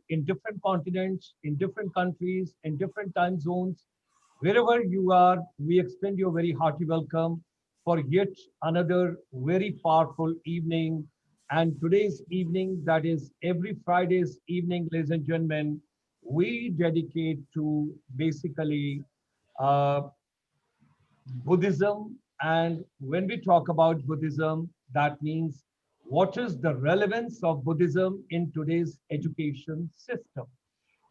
in different continents, in different countries, in different time zones. Wherever you are, we extend you a very hearty welcome for yet another very powerful evening. And today's evening, that is every Friday's evening, ladies and gentlemen, we dedicate to basically uh, Buddhism. And when we talk about Buddhism, that means what is the relevance of Buddhism in today's education system?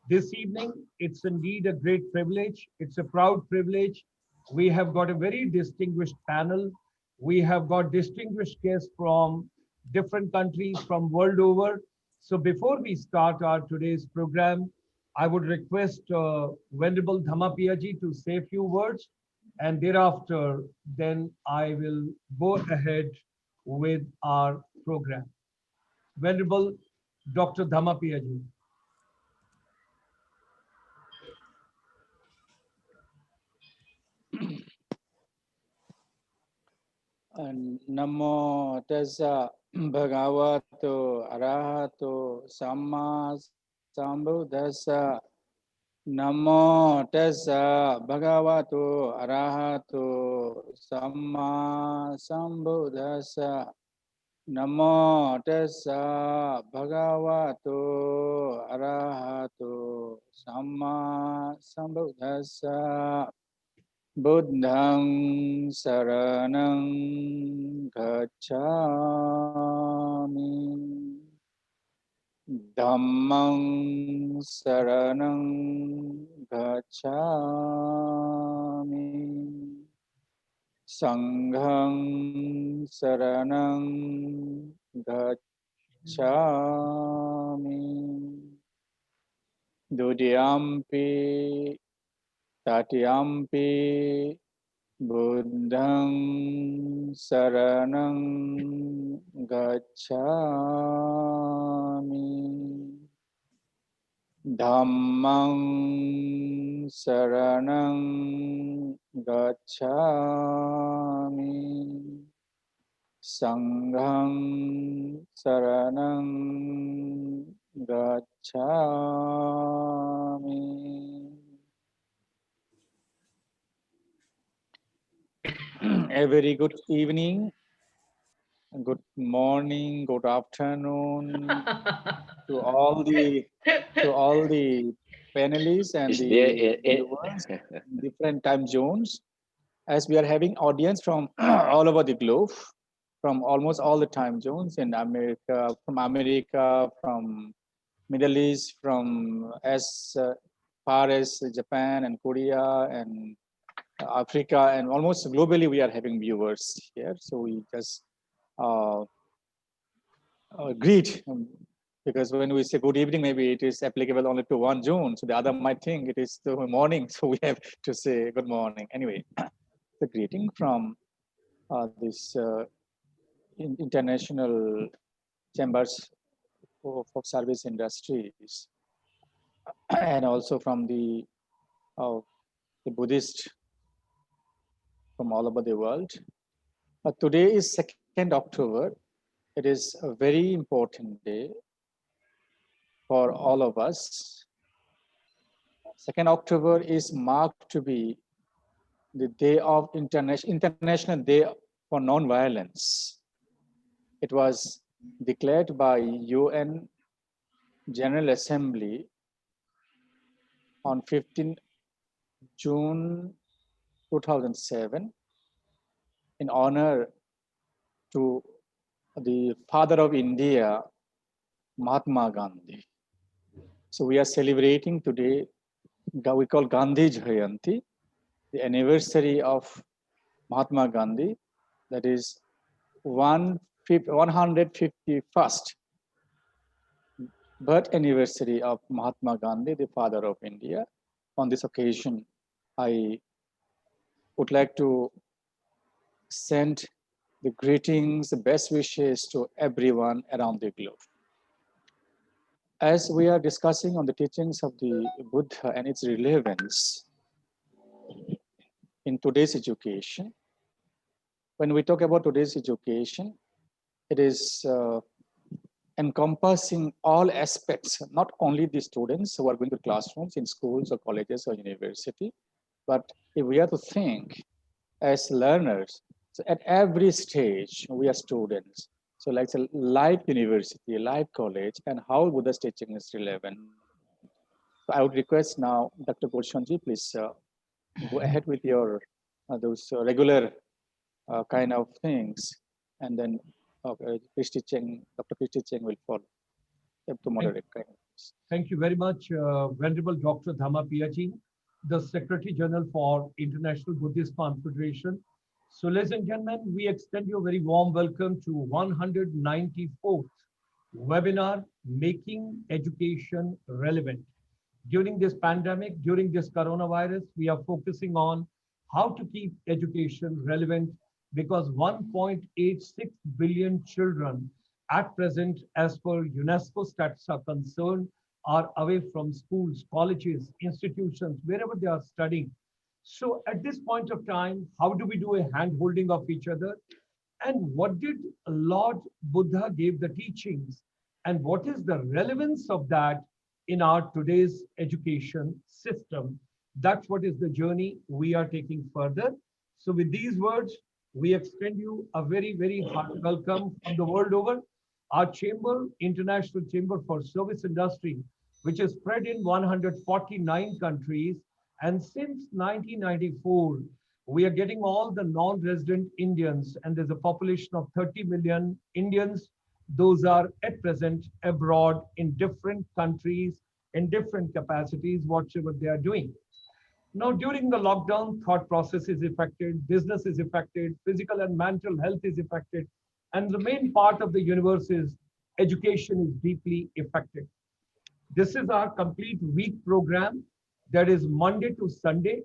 This evening, it's indeed a great privilege. It's a proud privilege. We have got a very distinguished panel. We have got distinguished guests from different countries from world over. So before we start our today's program, I would request Venerable Dhammapiya ji to say a few words, and thereafter, then I will go ahead with our program. Venerable Dr. Dhammapiya ji. Namo tassa bhagavato arahato samma sambuddhassa. Namo tassa bhagavato arahato samma sambuddhassa. Namo tassa bhagavato arahato samma sambuddhassa. Buddhang saranang gacchami. Dhammang saranang gacchami. Sanghang saranang gacchami. Dudiyampi Tatyampi Buddhang Saranang Gacchami. Dhammang Saranang Gacchami. Sanghang Saranang Gacchami. A very good evening, good morning, good afternoon to all the panelists and the viewers in different time zones. As we are having audience from all over the globe, from almost all the time zones in America, from Middle East, from as far as Japan and Korea and Africa, and almost globally we are having viewers here. So we just greet, because when we say good evening, maybe it is applicable only to one zone. So the other might think it is the morning. So we have to say good morning. Anyway, the greeting from this international chambers for service industries, and also from the Buddhist from all over the world. But today is 2nd October. It is a very important day for all of us. 2nd October is marked to be the day of International Day for Non-Violence. It was declared by UN General Assembly on 15 June 2007 in honor to the father of India, Mahatma Gandhi. So we are celebrating today, we call Gandhi Jayanti, the anniversary of Mahatma Gandhi, that is 151st birth anniversary of Mahatma Gandhi, the father of India. On this occasion, I would like to send the greetings, the best wishes to everyone around the globe. As we are discussing on the teachings of the Buddha and its relevance in today's education, when we talk about today's education, it is encompassing all aspects, not only the students who are going to classrooms in schools or colleges or university, but if we have to think as learners, so at every stage we are students. So like a live university, live college, and how Buddha's teaching is relevant. So I would request now Dr. Gulshanji, please go ahead with your those regular kind of things, and then Christie Chang, Dr. Christie Chang will follow to Thank, moderate. thank you very much, Venerable Dr. Dhammapiya ji, the Secretary General for International Buddhist Confederation. So, ladies and gentlemen, we extend you a very warm welcome to 194th webinar, Making Education Relevant. During this pandemic, during this coronavirus, we are focusing on how to keep education relevant because 1.86 billion children at present, as per UNESCO stats are concerned, are away from schools, colleges, institutions, wherever they are studying. So at this point of time, how do we do a hand holding of each other? And what did Lord Buddha gave the teachings? And what is the relevance of that in our today's education system? That's what is the journey we are taking further. So with these words, we extend you a very, very hearty welcome from the world over. Our chamber, International Chamber for Service Industry, which is spread in 149 countries. And since 1994, we are getting all the non-resident Indians, and there's a population of 30 million Indians. Those are at present abroad in different countries, in different capacities, whatever they are doing. Now, during the lockdown, thought process is affected, business is affected, physical and mental health is affected, and the main part of the universe is education is deeply affected. This is our complete week program that is Monday to Sunday,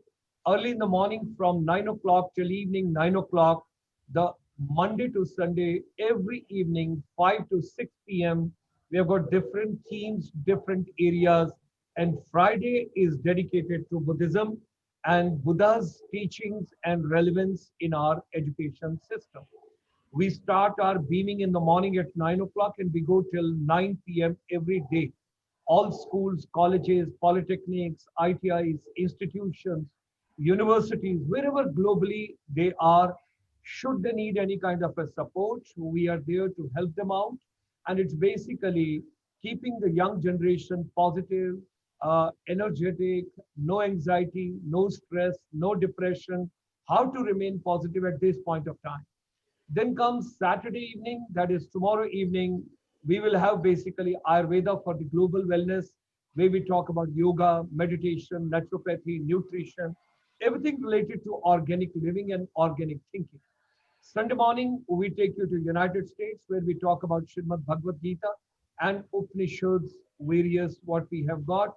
early in the morning from 9 o'clock till evening 9 o'clock, the Monday to Sunday, every evening 5 to 6 p.m. We have got different themes, different areas, and Friday is dedicated to Buddhism and Buddha's teachings and relevance in our education system. We start our beaming in the morning at 9 o'clock and we go till 9 p.m. every day. All schools, colleges, polytechnics, ITIs, institutions, universities, wherever globally they are, should they need any kind of a support, we are there to help them out. And it's basically keeping the young generation positive, energetic, no anxiety, no stress, no depression, how to remain positive at this point of time. Then comes Saturday evening, that is tomorrow evening. We will have basically Ayurveda for the global wellness, where we talk about yoga, meditation, naturopathy, nutrition, everything related to organic living and organic thinking. Sunday morning, we take you to United States, where we talk about Srimad Bhagavad Gita and Upanishads, various what we have got.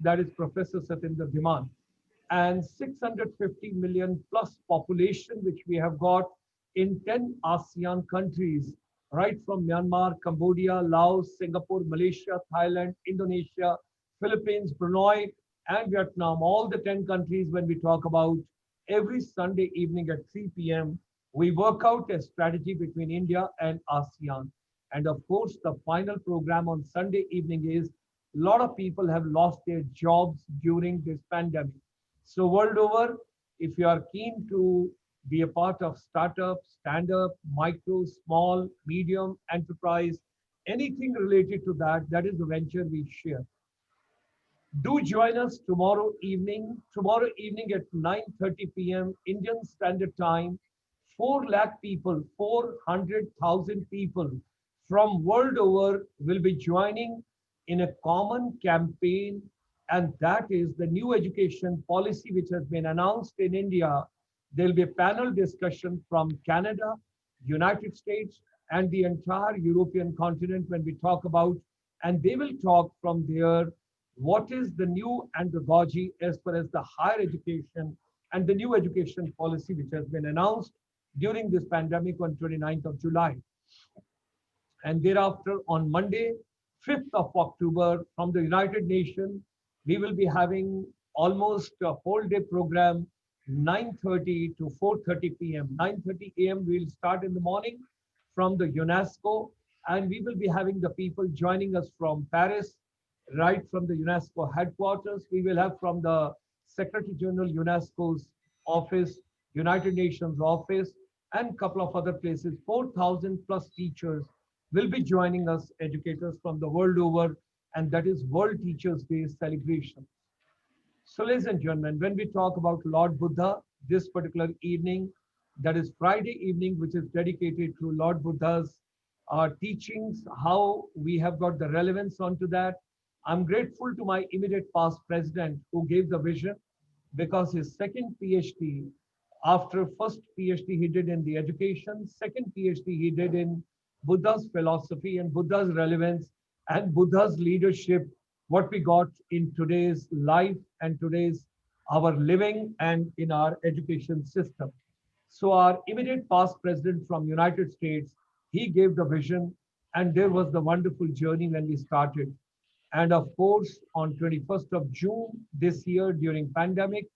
That is Professor Satyendra Dhiman. And 650 million plus population, which we have got in 10 ASEAN countries, right from Myanmar, Cambodia, Laos, Singapore, Malaysia, Thailand, Indonesia, Philippines, Brunei, and Vietnam, all the 10 countries. When we talk about every Sunday evening at 3 p.m., we work out a strategy between India and ASEAN. And of course, the final program on Sunday evening is a lot of people have lost their jobs during this pandemic. So world over, if you are keen to be a part of startup, stand-up, micro, small, medium enterprise, anything related to that, that is the venture we share. Do join us tomorrow evening at 9:30 p.m. Indian Standard Time. 4 lakh people, 400,000 people from world over will be joining in a common campaign, and that is the new education policy which has been announced in India. There will be a panel discussion from Canada, United States, and the entire European continent when we talk about, and they will talk from there what is the new andragogy as far as the higher education and the new education policy which has been announced during this pandemic on 29th of July. And thereafter on Monday, 5th of October, from the United Nations, we will be having almost a whole day program, 9:30 to 4:30 p.m. 9:30 a.m. we'll start in the morning from the UNESCO, And we will be having the people joining us from Paris, right from the UNESCO headquarters. We will have from the Secretary General UNESCO's office, United Nations office, and a couple of other places. 4,000 plus teachers will be joining us, educators from the world over, and that is World Teachers Day celebration. So, ladies and gentlemen, when we talk about Lord Buddha, this particular evening, that is Friday evening, which is dedicated to Lord Buddha's teachings, how we have got the relevance onto that. I'm grateful to my immediate past president who gave the vision because his second PhD, after first PhD he did in the education, second PhD he did in Buddha's philosophy and Buddha's relevance and Buddha's leadership, what we got in today's life and today's our living and in our education system. So our immediate past president from United States, he gave the vision and there was the wonderful journey when we started. And of course, on 21st of June this year during pandemic,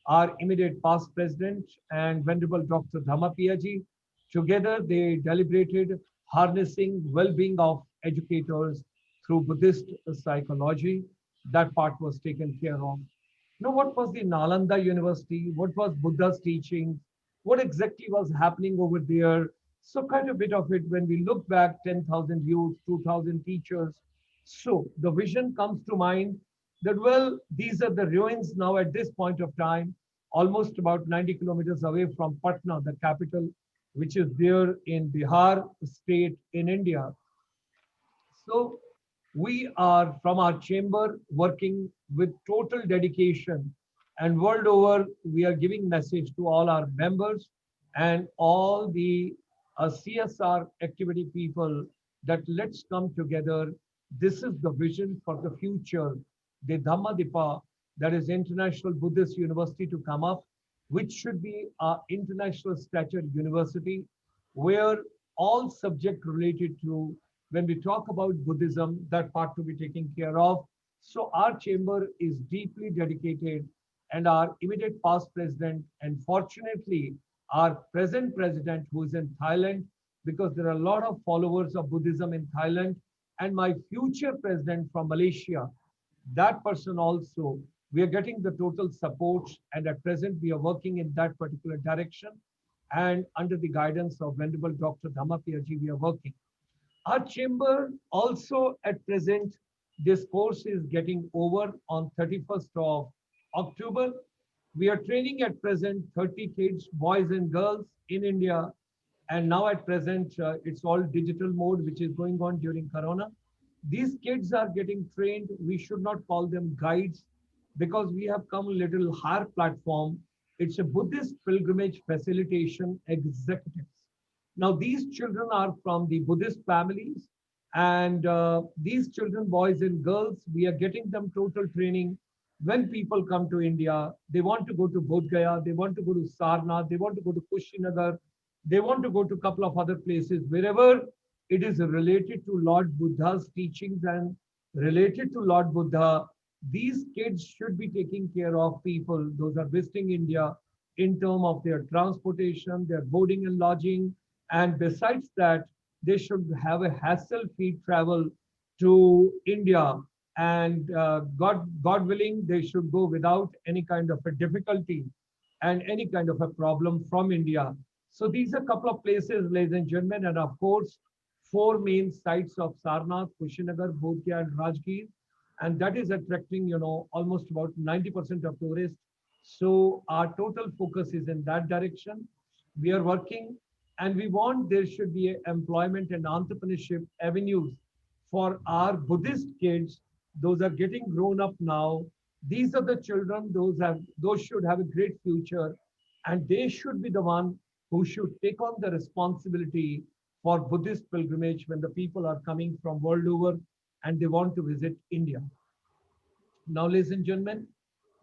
our immediate past president and Venerable Dr. Dhammapiya ji, together they deliberated harnessing well-being of educators through Buddhist psychology. That part was taken care of. Now, what was the Nalanda University? What was Buddha's teaching? What exactly was happening over there? So, kind of bit of it when we look back 10,000 youth, 2,000 teachers. So, the vision comes to mind that, well, these are the ruins now at this point of time, almost about 90 kilometers away from Patna, the capital, which is there in Bihar state in India. So we are from our chamber working with total dedication and world over, we are giving message to all our members and all the CSR activity people that let's come together. This is the vision for the future. The Dhammapiya, that is International Buddhist University to come up, which should be an international stature university where all subject related to when we talk about Buddhism, that part to be taken care of. So our chamber is deeply dedicated and our immediate past president and fortunately our present president who is in Thailand because there are a lot of followers of Buddhism in Thailand and my future president from Malaysia, that person also, we are getting the total support and at present we are working in that particular direction and under the guidance of Venerable Dr. Dhammapiya ji, we are working. Our chamber also at present, this course is getting over on 31st of October. We are training at present 30 kids, boys and girls in India. And now at present, it's all digital mode, which is going on during Corona. These kids are getting trained. We should not call them guides because we have come a little higher platform. It's a Buddhist pilgrimage facilitation executives. Now, these children are from the Buddhist families, and these children, boys and girls, we are getting them total training. When people come to India, they want to go to Bodh Gaya, they want to go to Sarnath, they want to go to Kushinagar, they want to go to a couple of other places, wherever it is related to Lord Buddha's teachings and related to Lord Buddha. These kids should be taking care of people, those are visiting India, in terms of their transportation, their boarding and lodging, and besides that, they should have a hassle-free travel to India. And God willing, they should go without any kind of a difficulty and any kind of a problem from India. So these are a couple of places, ladies and gentlemen, and of course, four main sites of Sarnath, Kushinagar, Bodh Gaya, and Rajgir. And that is attracting, almost about 90% of tourists. So our total focus is in that direction. We are working and we want there should be employment and entrepreneurship avenues for our Buddhist kids. Those are getting grown up now. These are the children, those should have a great future and they should be the one who should take on the responsibility for Buddhist pilgrimage when the people are coming from world over and they want to visit India. Now, ladies and gentlemen,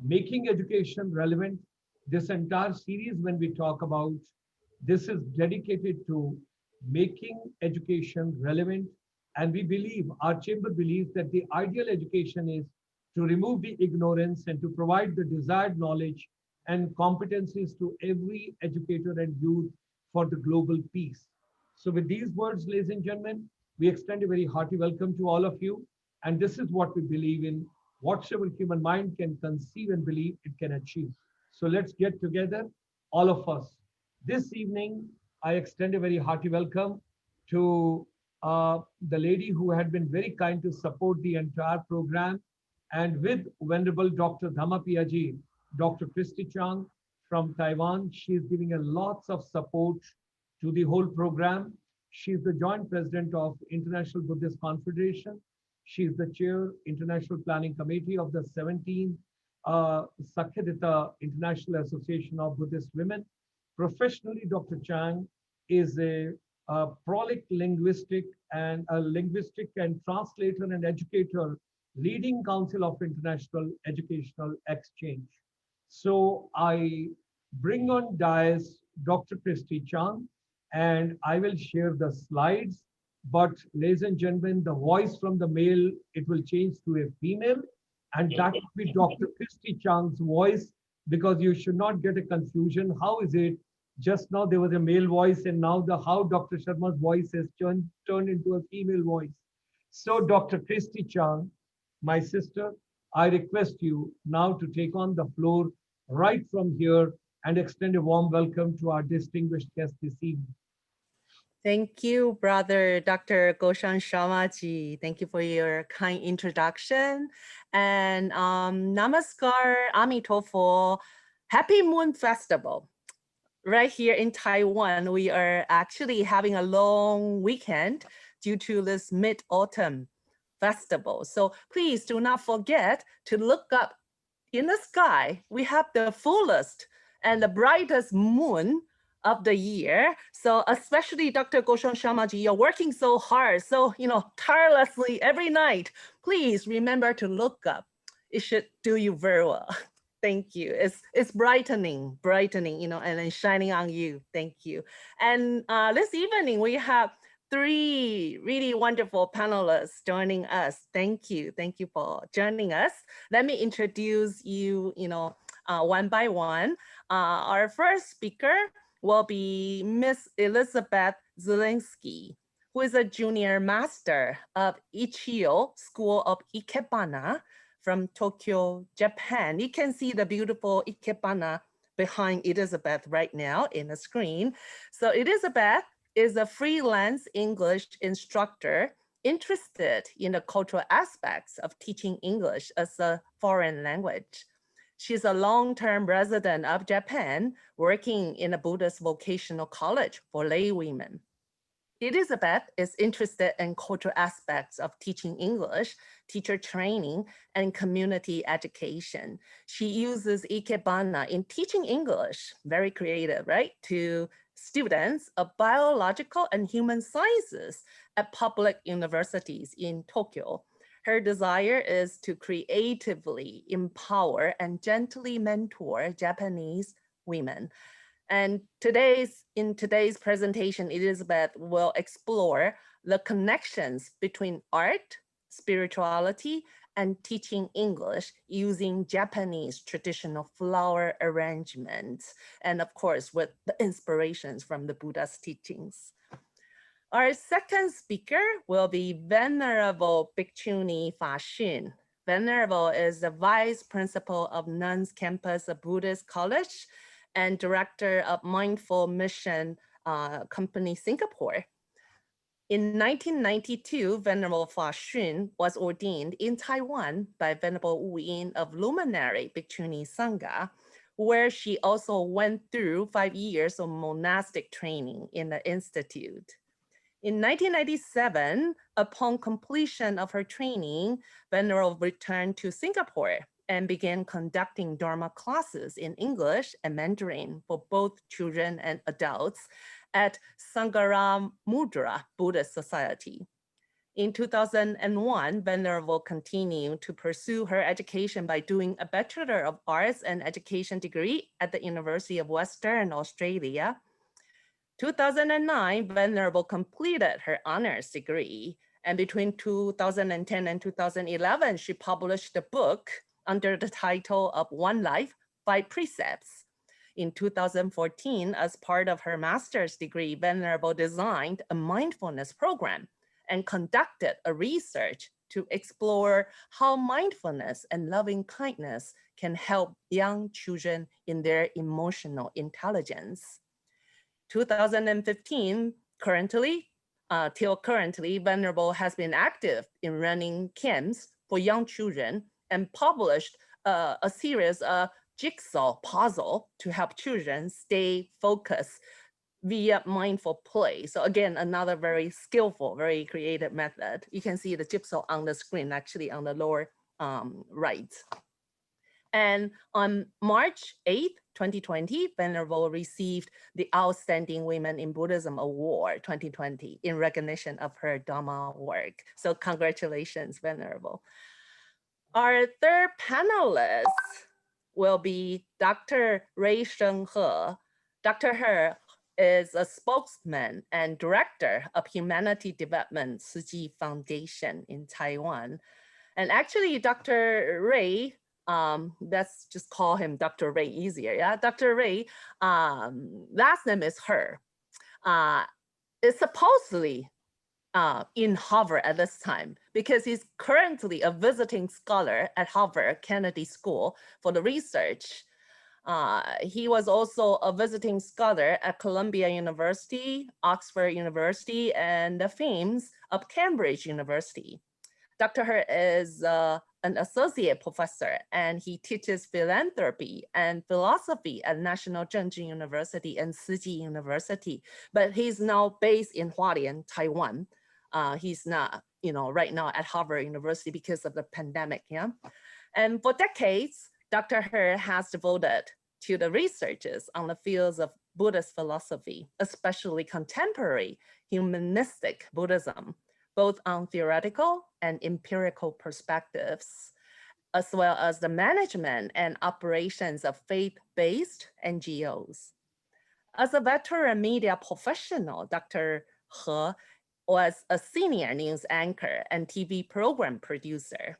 making education relevant, this entire series when we talk about, this is dedicated to making education relevant. And we believe, our chamber believes that the ideal education is to remove the ignorance and to provide the desired knowledge and competencies to every educator and youth for the global peace. So with these words, ladies and gentlemen, We extend a very hearty welcome to all of you. And this is what we believe in. Whatsoever human mind can conceive and believe, it can achieve. So let's get together, all of us. This evening, I extend a very hearty welcome to the lady who had been very kind to support the entire program, and with Venerable Dr. Dhammapiya ji, Dr. Christie Chang from Taiwan. She is giving a lots of support to the whole program. She is the joint president of International Buddhist Confederation. She is the chair, International Planning Committee of the 17th Sakyadhita International Association of Buddhist Women. Professionally, Dr. Chang is a prolific linguistic and translator and educator, leading Council of International Educational Exchange. So I bring on dais Dr. Christie Chang, and I will share the slides. But ladies and gentlemen, the voice from the male, it will change to a female, and that will be Dr. Christie Chang's voice, because you should not get a confusion. How is it? Just now there was a male voice, and now how Dr. Sharma's voice has turned into a female voice. So Dr. Christie Chang, my sister, I request you now to take on the floor right from here and extend a warm welcome to our distinguished guest this evening. Thank you, brother Dr. Gulshan Sharma-ji. Thank you for your kind introduction. And Namaskar, Amitofo. Happy Moon Festival. Right here in Taiwan, we are actually having a long weekend due to this Mid-Autumn Festival. So please do not forget to look up in the sky. We have the fullest and the brightest moon of the year. So especially Dr. Gulshan Sharma-ji, you're working so hard, so tirelessly every night. Please remember to look up. It should do you very well. Thank you. It's brightening, and then shining on you. Thank you. And this evening we have 3 really wonderful panelists joining us. Thank you. Thank you for joining us. Let me introduce you, one by one. Our first speaker will be Miss Elizabeth Zielinska, who is a junior master of Ichiyo School of Ikebana from Tokyo, Japan. You can see the beautiful Ikebana behind Elizabeth right now in the screen. So Elizabeth is a freelance English instructor interested in the cultural aspects of teaching English as a foreign language. She's a long-term resident of Japan, working in a Buddhist vocational college for laywomen. Elizabeth is interested in cultural aspects of teaching English, teacher training, and community education. She uses Ikebana in teaching English, very creative, right, to students of biological and human sciences at public universities in Tokyo. Her desire is to creatively empower and gently mentor Japanese women. And in today's presentation, Elizabeth will explore the connections between art, spirituality, and teaching English using Japanese traditional flower arrangements, and of course, with the inspirations from the Buddha's teachings. Our second speaker will be Venerable Bhikshuni Fa Xun. Venerable is the vice principal of Nuns Campus of Buddhist College and director of Mindful Mission Company Singapore. In 1992, Venerable Fa Xun was ordained in Taiwan by Venerable Wu Yin of Luminary Bhikshuni Sangha, where she also went through 5 years of monastic training in the institute. In 1997, upon completion of her training, Venerable returned to Singapore and began conducting Dharma classes in English and Mandarin for both children and adults at Sangharamudra Buddhist Society. In 2001, Venerable continued to pursue her education by doing a Bachelor of Arts and Education degree at the University of Western Australia. 2009, Venerable completed her honors degree, and between 2010 and 2011, she published a book under the title of One Life, 5 Precepts. In 2014, as part of her master's degree, Venerable designed a mindfulness program and conducted a research to explore how mindfulness and loving kindness can help young children in their emotional intelligence. 2015, till currently, Venerable has been active in running camps for young children and published a series of jigsaw puzzle to help children stay focused via mindful play. So again, another very skillful, very creative method. You can see the jigsaw on the screen, actually on the lower right. And on March 8th, 2020, Venerable received the Outstanding Women in Buddhism Award 2020 in recognition of her Dhamma work. So congratulations, Venerable. Our third panelist will be Dr. Ray Sheng He. Dr. He is a spokesman and director of Humanity Development CIEE Foundation in Taiwan. And actually, Dr. Ray, let's just call him Dr. Ray easier. Yeah, Dr. Ray, last name is He, is supposedly in Harvard at this time because he's currently a visiting scholar at Harvard Kennedy School for the research. He was also a visiting scholar at Columbia University, Oxford University, and the fames of Cambridge University. Dr. He is an associate professor, and he teaches philanthropy and philosophy at National Zhengjun University and Siji University. But he's now based in Hualien, Taiwan. He's not, right now at Harvard University because of the pandemic. Yeah, and for decades, Dr. He has devoted to the researches on the fields of Buddhist philosophy, especially contemporary humanistic Buddhism, both on theoretical and empirical perspectives, as well as the management and operations of faith-based NGOs. As a veteran media professional, Dr. He was a senior news anchor and TV program producer.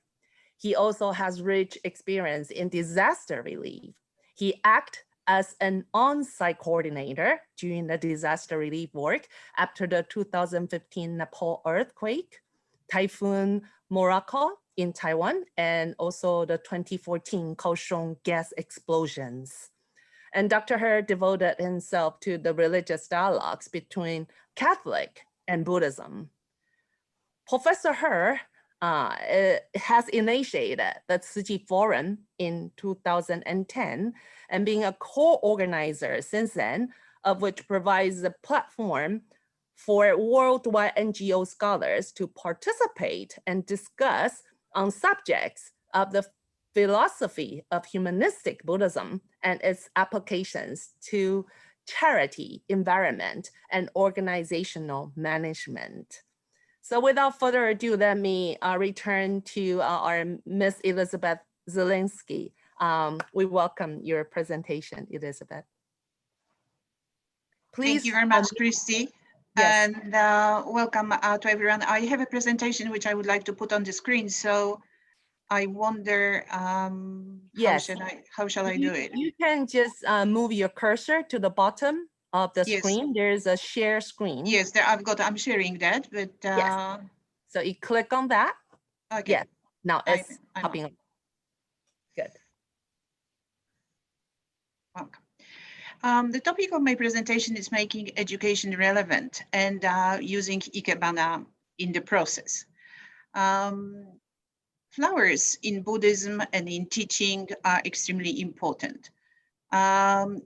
He also has rich experience in disaster relief. He acted as an on-site coordinator during the disaster relief work after the 2015 Nepal earthquake, Typhoon Morakot in Taiwan, and also the 2014 Kaohsiung gas explosions. And Dr. He devoted himself to the religious dialogues between Catholic and Buddhism. Professor He has initiated the CIEE Forum in 2010 and being a co-organizer since then, of which provides a platform for worldwide NGO scholars to participate and discuss on subjects of the philosophy of humanistic Buddhism and its applications to charity, environment, and organizational management. So without further ado, let me return to our Miss Elizabeth Zielinska. We welcome your presentation, Elizabeth. Please. Thank you very much, Christie. Yes. And welcome to everyone. I have a presentation which I would like to put on the screen. So I wonder Yes. how shall I do it? You can just move your cursor to the bottom of the Yes. screen. There's a share screen. Yes, I'm sharing that, but yes. So you click on that. Okay. Yeah. Now it's I'm popping up. Good. Welcome. The topic of my presentation is making education relevant and using Ikebana in the process. Flowers in Buddhism and in teaching are extremely important.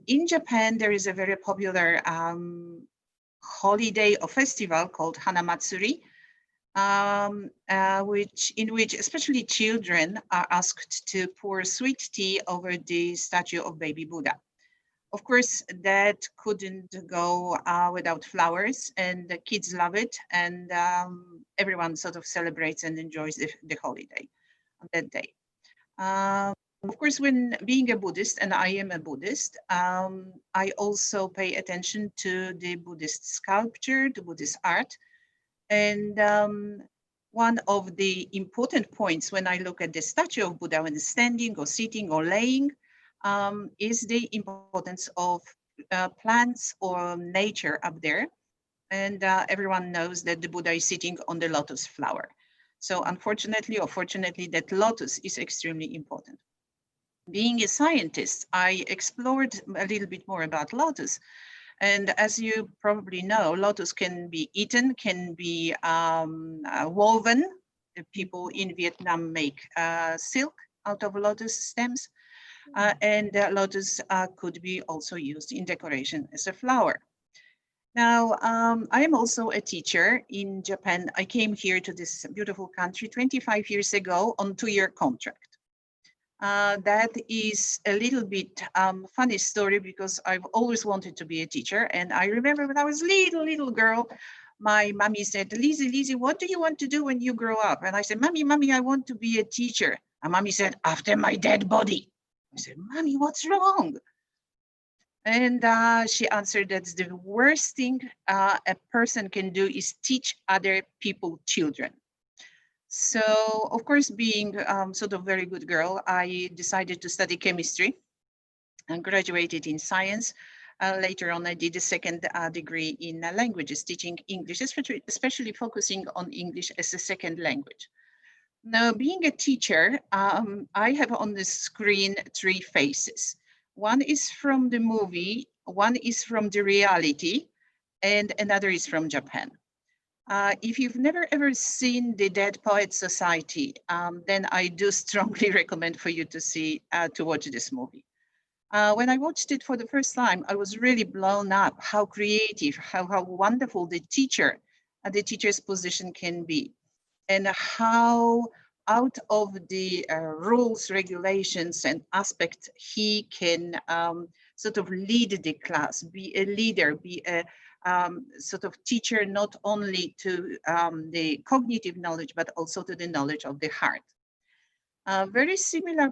In Japan, there is a very popular holiday or festival called Hanamatsuri, in which especially children are asked to pour sweet tea over the statue of baby Buddha. Of course, that couldn't go without flowers, and the kids love it, and everyone sort of celebrates and enjoys the holiday on that day. Of course, when being a Buddhist, and I am a Buddhist, I also pay attention to the Buddhist sculpture, the Buddhist art. And one of the important points when I look at the statue of Buddha, when standing or sitting or laying, is the importance of plants or nature up there. And everyone knows that the Buddha is sitting on the lotus flower. So unfortunately or fortunately, that lotus is extremely important. Being a scientist, I explored a little bit more about lotus. And as you probably know, lotus can be eaten, can be woven. The people in Vietnam make silk out of lotus stems. And lotus could be also used in decoration as a flower. Now, I am also a teacher in Japan. I came here to this beautiful country 25 years ago on 2-year contract. That is a little bit funny story because I've always wanted to be a teacher. And I remember when I was little girl, my mommy said, Lizzie, what do you want to do when you grow up? And I said, Mommy, I want to be a teacher. And Mommy said, after my dead body. I said, Mommy, what's wrong? And she answered that the worst thing a person can do is teach other people children. So, of course, being sort of very good girl, I decided to study chemistry and graduated in science. Later on, I did a second degree in languages, teaching English, especially focusing on English as a second language. Now, being a teacher, I have on the screen 3 faces. One is from the movie, one is from the reality, and another is from Japan. If you've never ever seen the Dead Poets Society, then I do strongly recommend for you to watch this movie. When I watched it for the first time, I was really blown up how creative, how wonderful the teacher's position can be, and how out of the rules, regulations, and aspects he can sort of lead the class, be a leader, be a sort of teacher, not only to the cognitive knowledge, but also to the knowledge of the heart. Very similar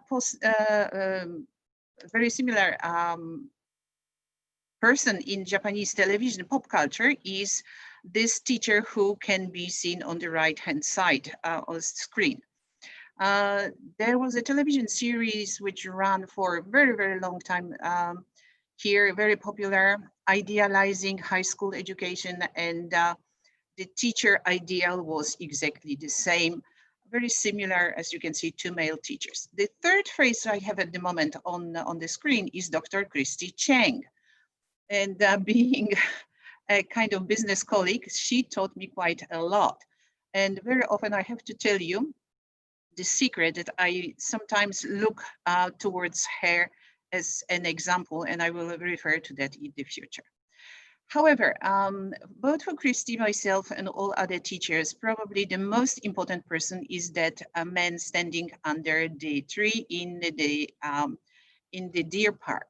person in Japanese television pop culture is this teacher who can be seen on the right-hand side of the screen. There was a television series which ran for a very long time here, very popular, idealizing high school education, and the teacher ideal was exactly the same, very similar, as you can see, to male teachers. The third face I have at the moment on the screen is Dr. Christie Chang. And being a kind of business colleague, she taught me quite a lot. And very often I have to tell you the secret that I sometimes look towards her as an example, and I will refer to that in the future. However, both for Christie, myself, and all other teachers, probably the most important person is that man standing under the tree in the deer park.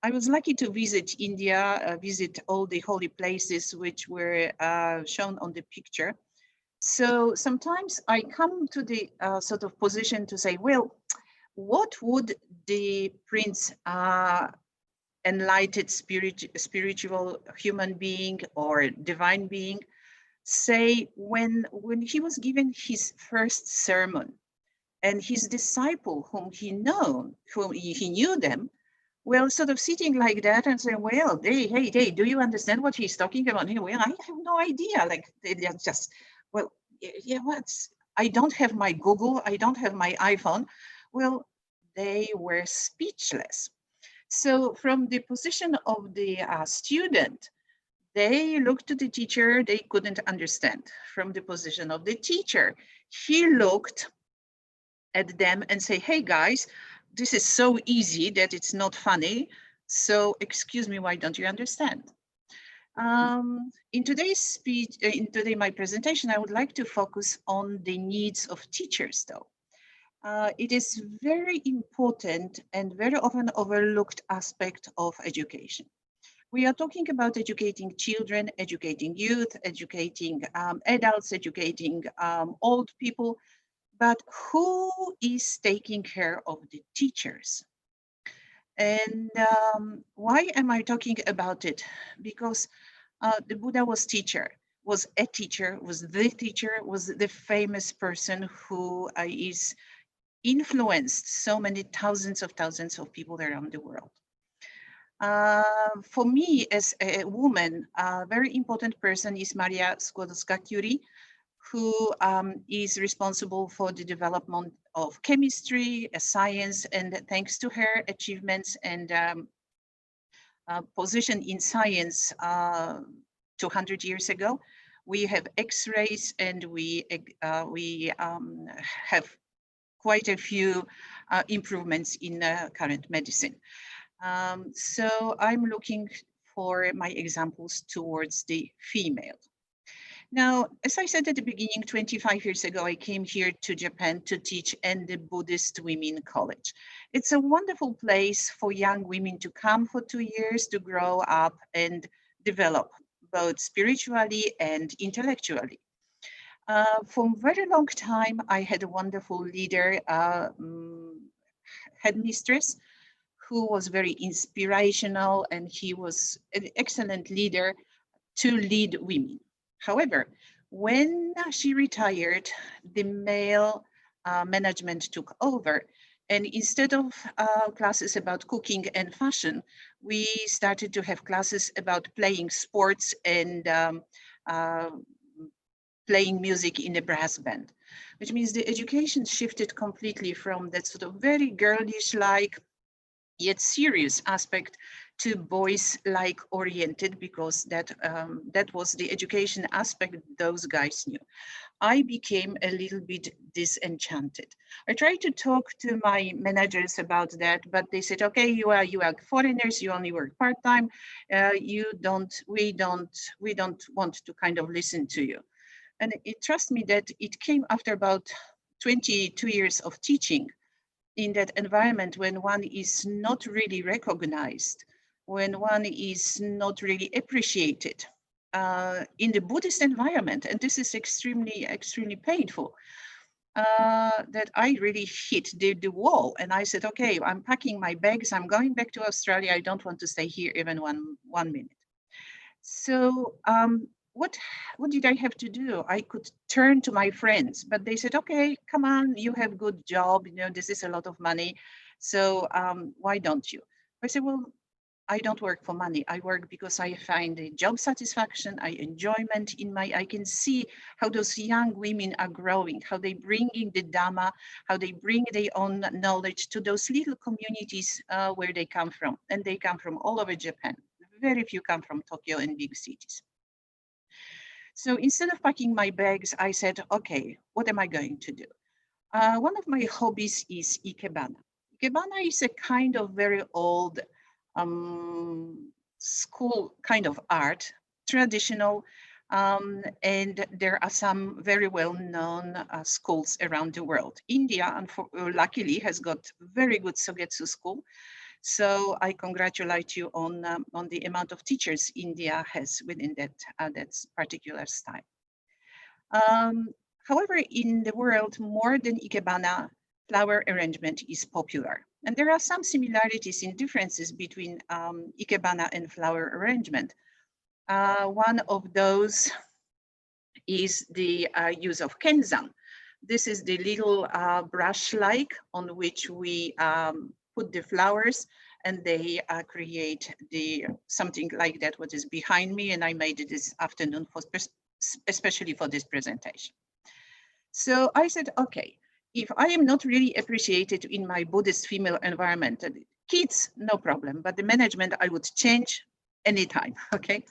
I was lucky to visit India, visit all the holy places which were shown on the picture. So sometimes I come to the sort of position to say, well, what would the Prince enlightened spiritual human being or divine being say when he was given his first sermon, and his disciple whom he knew them, well, sort of sitting like that and saying, well, hey, do you understand what he's talking about? Well, I have no idea. Like they're just, well, yeah, I don't have my Google, I don't have my iPhone. Well, they were speechless. So from the position of the student, they looked to the teacher, they couldn't understand. From the position of the teacher, he looked at them and say, hey guys, this is so easy that it's not funny. So excuse me, why don't you understand? In today's speech, my presentation, I would like to focus on the needs of teachers though. It is very important and very often overlooked aspect of education. We are talking about educating children, educating youth, educating adults, educating old people, but who is taking care of the teachers? And why am I talking about it? Because the Buddha was a teacher, was the famous person who is influenced so many thousands of people around the world. For me, as a woman, a very important person is Maria Skłodowska-Curie, who is responsible for the development of chemistry, science, and thanks to her achievements and position in science 200 years ago, we have X-rays, and we have quite a few improvements in current medicine. So I'm looking for my examples towards the female. Now, as I said at the beginning, 25 years ago, I came here to Japan to teach in the Buddhist Women College. It's a wonderful place for young women to come for 2 years to grow up and develop both spiritually and intellectually. For a very long time, I had a wonderful leader, headmistress, who was very inspirational, and he was an excellent leader to lead women. However, when she retired, the male management took over. And instead of classes about cooking and fashion, we started to have classes about playing sports and playing music in a brass band, which means the education shifted completely from that sort of very girlish-like yet serious aspect to boys-like oriented, because that was the education aspect those guys knew. I became a little bit disenchanted. I tried to talk to my managers about that, but they said, okay, you are foreigners, you only work part-time, we don't want to kind of listen to you. And trust me that it came after about 22 years of teaching in that environment, when one is not really recognized, when one is not really appreciated in the Buddhist environment. And this is extremely, extremely painful, that I really hit the wall. And I said, okay, I'm packing my bags, I'm going back to Australia. I don't want to stay here even one minute. So what did I have to do? I could turn to my friends, but they said, okay, come on, you have good job, you know, this is a lot of money. So why don't you? I said, well, I don't work for money. I work because I find a job satisfaction, enjoyment I can see how those young women are growing, how they bring in the Dhamma, how they bring their own knowledge to those little communities where they come from. And they come from all over Japan. Very few come from Tokyo and big cities. So instead of packing my bags, I said, okay, what am I going to do? One of my hobbies is Ikebana. Ikebana is a kind of very old school kind of art, traditional, and there are some very well-known schools around the world. India, luckily, has got very good Sogetsu school. So I congratulate you on the amount of teachers India has within that particular style. However, in the world, more than Ikebana, flower arrangement is popular. And there are some similarities and differences between Ikebana and flower arrangement. One of those is the use of kenzan. This is the little brush-like on which we put the flowers, and they create something like that, what is behind me, and I made it this afternoon especially for this presentation. So I said, okay, if I am not really appreciated in my Buddhist female environment, kids, no problem, but the management I would change anytime, okay?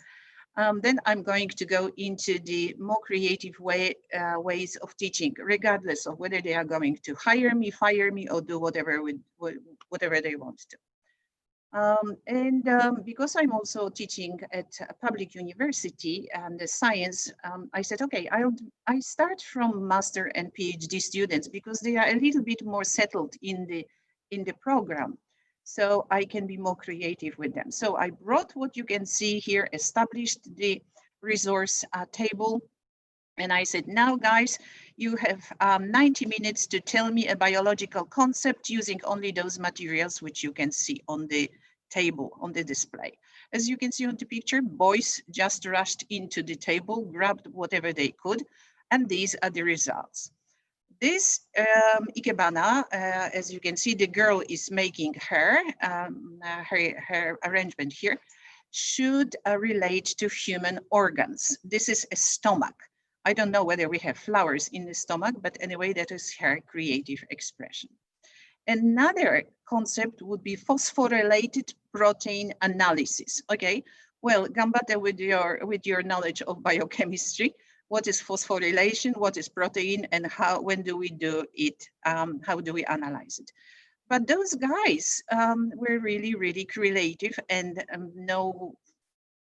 Then I'm going to go into the more creative ways of teaching, regardless of whether they are going to hire me, fire me, or do whatever they want to. Because I'm also teaching at a public university and the science, I said, okay, I start from master and PhD students because they are a little bit more settled in the program. So I can be more creative with them. So I brought what you can see here, established the resource table. And I said, now guys, you have 90 minutes to tell me a biological concept using only those materials which you can see on the table, on the display. As you can see on the picture, boys just rushed into the table, grabbed whatever they could, and these are the results. This Ikebana, as you can see, the girl is making her arrangement here, should relate to human organs. This is a stomach. I don't know whether we have flowers in the stomach, but anyway, that is her creative expression. Another concept would be phosphorylated protein analysis. Okay, well, Gambate, with your knowledge of biochemistry, what is phosphorylation, what is protein, and when do we do it? How do we analyze it? But those guys were really, really creative and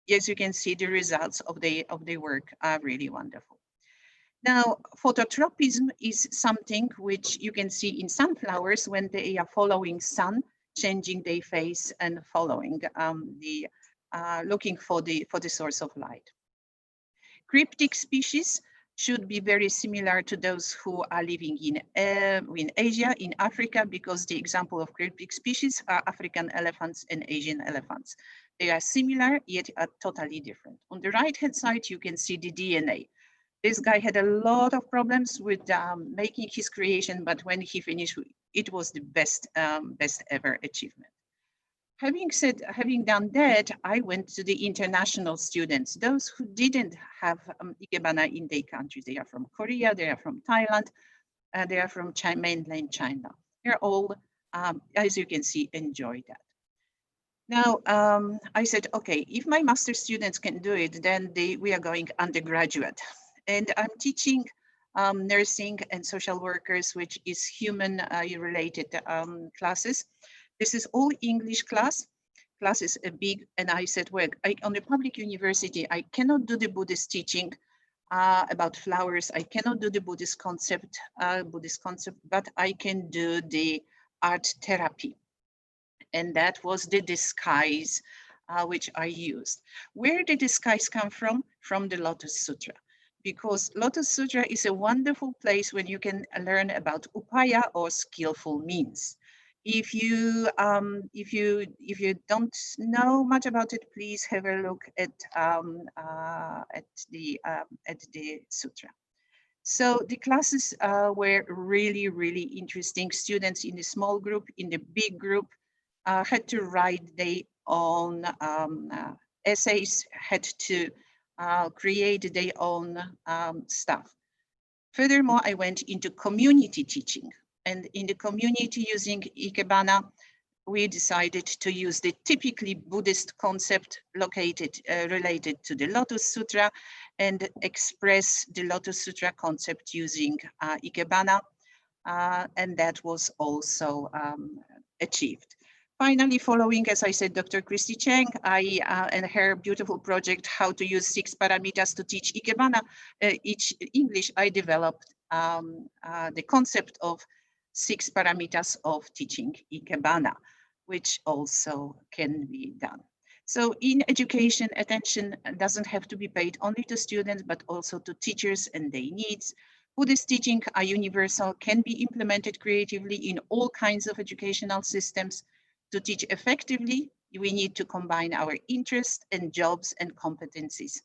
as you can see, the results of their work are really wonderful. Now, phototropism is something which you can see in sunflowers when they are following sun, changing their face and following looking for the source of light. Cryptic species should be very similar to those who are living in Asia, in Africa, because the example of cryptic species are African elephants and Asian elephants. They are similar, yet are totally different. On the right-hand side, you can see the DNA. This guy had a lot of problems with making his creation, but when he finished, it was the best ever achievement. Having done that, I went to the international students, those who didn't have Ikebana in their countries. They are from Korea, they are from Thailand, they are from mainland China. They're all, as you can see, enjoy that. Now, I said, okay, if my master students can do it, then we are going undergraduate. And I'm teaching nursing and social workers, which is human-related classes. This is all English class. Class is big, and I said, well, on a public university, I cannot do the Buddhist teaching about flowers. I cannot do the Buddhist concept, but I can do the art therapy. And that was the disguise which I used. Where did disguise come from? From the Lotus Sutra. Because Lotus Sutra is a wonderful place when you can learn about upaya or skillful means. If you don't know much about it, please have a look at the sutra. So the classes were really, really interesting. Students in the small group, in the big group, had to write their own essays, had to create their own stuff. Furthermore, I went into community teaching. And in the community using Ikebana, we decided to use the typically Buddhist concept related to the Lotus Sutra and express the Lotus Sutra concept using Ikebana. And that was also achieved. Finally, following, as I said, Dr. Christie Chang, and her beautiful project, How to Use 6 Paramitas to Teach Ikebana, English, I developed the concept of 6 paramitas of teaching Ikebana, which also can be done. So in education, attention doesn't have to be paid only to students, but also to teachers and their needs. Buddhist teaching are universal, can be implemented creatively in all kinds of educational systems. To teach effectively, we need to combine our interests and jobs and competencies.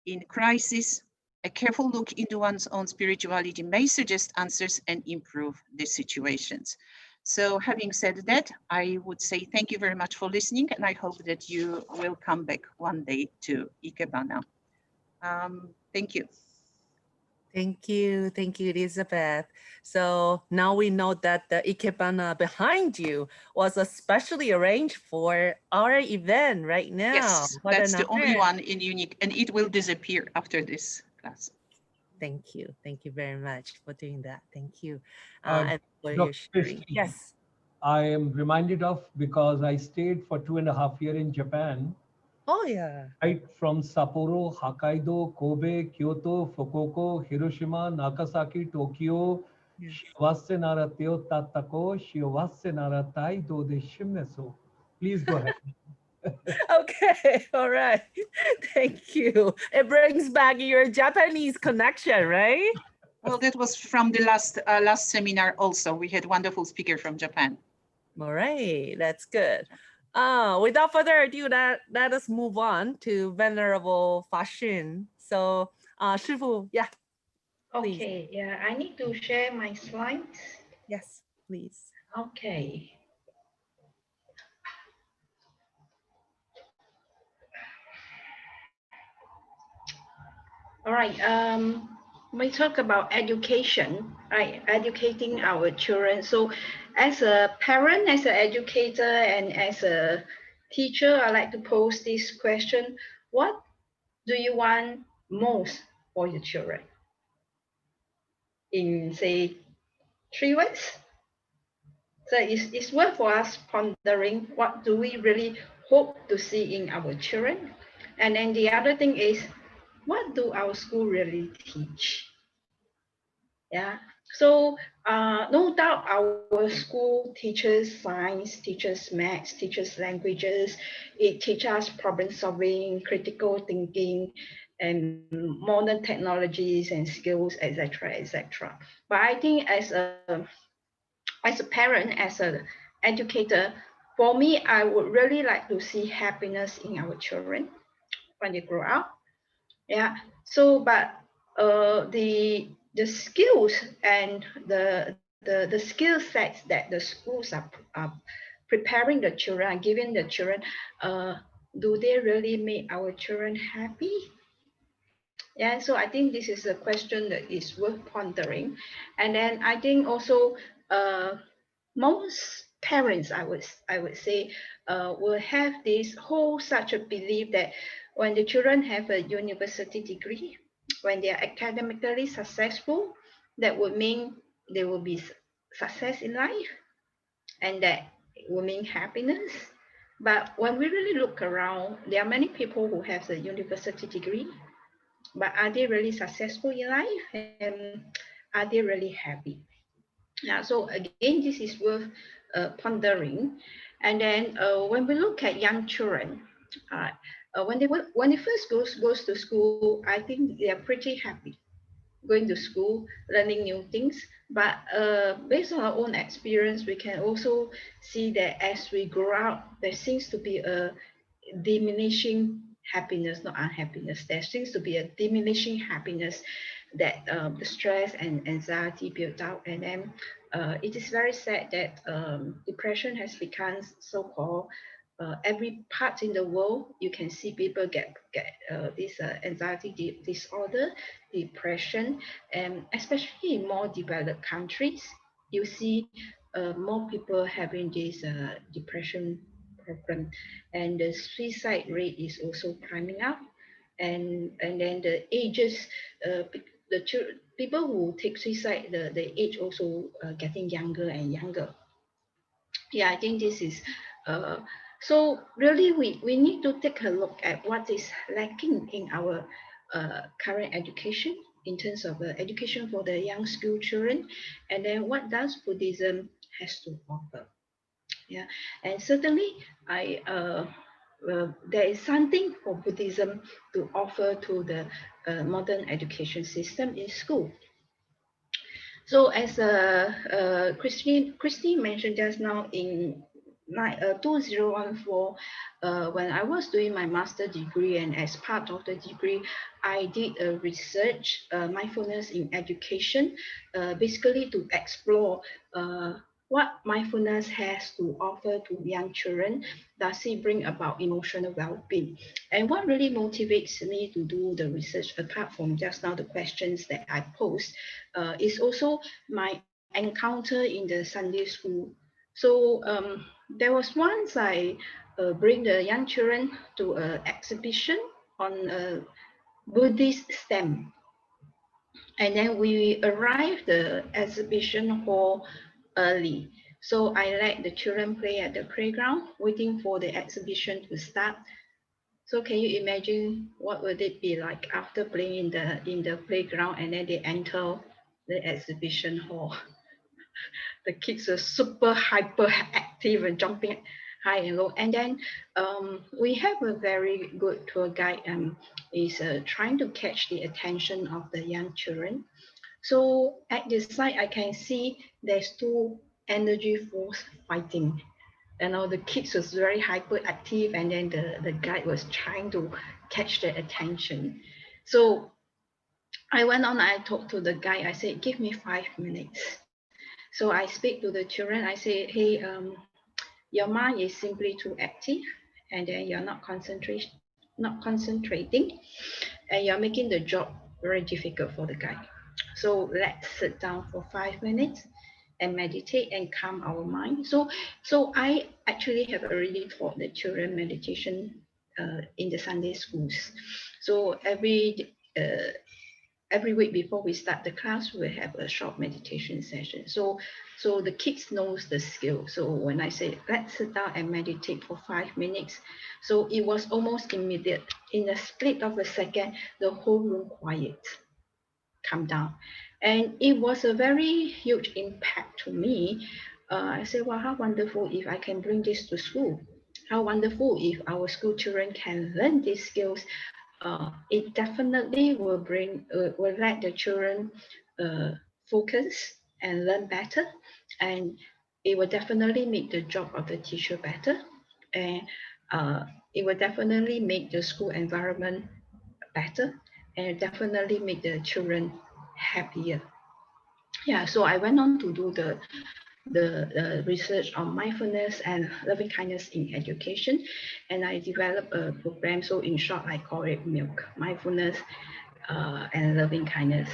In crisis, a careful look into one's own spirituality may suggest answers and improve the situations. So having said that, I would say thank you very much for listening, and I hope that you will come back one day to Ikebana. Thank you. Thank you, Elizabeth. So now we know that the Ikebana behind you was especially arranged for our event right now. Yes, that's the only one in unique, and it will disappear after this class. Thank you very much for doing that. Thank you, and for your sharing. Yes. I am reminded of because I stayed for 2.5 years in Japan. Oh yeah. Right from Sapporo, Hokkaido, Kobe, Kyoto, Fukuoka, Hiroshima, Nagasaki, Tokyo, Shiwase nara teo tatako, Shiwase nara taido de shimeso. Please go ahead. Okay, all right. Thank you. It brings back your Japanese connection, right? Well, that was from the last seminar also. We had wonderful speaker from Japan. All right, that's good. Without further ado, let us move on to Venerable Fa Xun. So, 师父, yeah. Please. Okay, yeah, I need to share my slides. Yes, please. Okay. All right. We talk about education, right? Educating our children. So, as a parent, as an educator, and as a teacher, I like to pose this question: what do you want most for your children? In say 3 words. So it's worth for us pondering what do we really hope to see in our children. And then the other thing is, what do our school really teach? Yeah. So no doubt our school teaches science, teaches maths, teaches languages. It teaches us problem solving, critical thinking, and modern technologies and skills, etc., etc. But I think as a parent, as an educator, for me, I would really like to see happiness in our children when they grow up. Yeah. So, but the skills and the skill sets that the schools are preparing the children, giving the children, do they really make our children happy? Yeah. So I think this is a question that is worth pondering, and then I think also most parents, I would say, will have this whole such a belief that when the children have a university degree, when they are academically successful, that would mean they will be success in life, and that will mean happiness. But when we really look around, there are many people who have a university degree, but are they really successful in life, and are they really happy? Yeah, so again, this is worth pondering. And then when we look at young children, when they first goes to school, I think they are pretty happy going to school, learning new things. But based on our own experience, we can also see that as we grow up, there seems to be a diminishing happiness, not unhappiness. There seems to be a diminishing happiness that the stress and anxiety built up. And then it is very sad that depression has become so-called every part in the world. You can see people get this anxiety disorder, depression, and especially in more developed countries, you see more people having this depression problem, and the suicide rate is also climbing up, and then the ages, people who take suicide, the age also getting younger and younger. Yeah, I think this is so really we need to take a look at what is lacking in our current education in terms of education for the young school children, and then what does Buddhism has to offer. Yeah, and certainly there is something for Buddhism to offer to the modern education system in school. So as Christie mentioned just now, in 2014, when I was doing my master degree, and as part of the degree, I did a research, mindfulness in education, basically to explore what mindfulness has to offer to young children. Does it bring about emotional well-being? And what really motivates me to do the research, apart from just now the questions that I posed, is also my encounter in the Sunday school. So there was once I bring the young children to an exhibition on a Buddhist stamp. And then we arrived the exhibition hall early. So I let the children play at the playground, waiting for the exhibition to start. So can you imagine what would it be like after playing in the playground, and then they enter the exhibition hall? The kids are super hyper active and jumping high and low. And then we have a very good tour guide, is trying to catch the attention of the young children. So at the side, I can see there's two energy force fighting. You know, the kids was very hyperactive, and then the guide was trying to catch their attention. So I went on, I talked to the guy, I said, give me 5 minutes. So I speak to the children, I say, hey, your mind is simply too active, and then you're not concentrating, and you're making the job very difficult for the guy. So let's sit down for 5 minutes and meditate and calm our mind. So I actually have already taught the children meditation in the Sunday schools. So every week before we start the class, we have a short meditation session. So the kids knows the skill. So when I say, let's sit down and meditate for 5 minutes, so it was almost immediate. In a split of a second, the whole room quiet, calm down. And it was a very huge impact to me. I said, well, how wonderful if I can bring this to school. How wonderful if our school children can learn these skills. It definitely will let the children focus and learn better, and it will definitely make the job of the teacher better, and it will definitely make the school environment better, and definitely make the children happier. Yeah, so I went on to do the research on mindfulness and loving kindness in education, and I developed a program. So in short, I call it MILK, mindfulness and loving kindness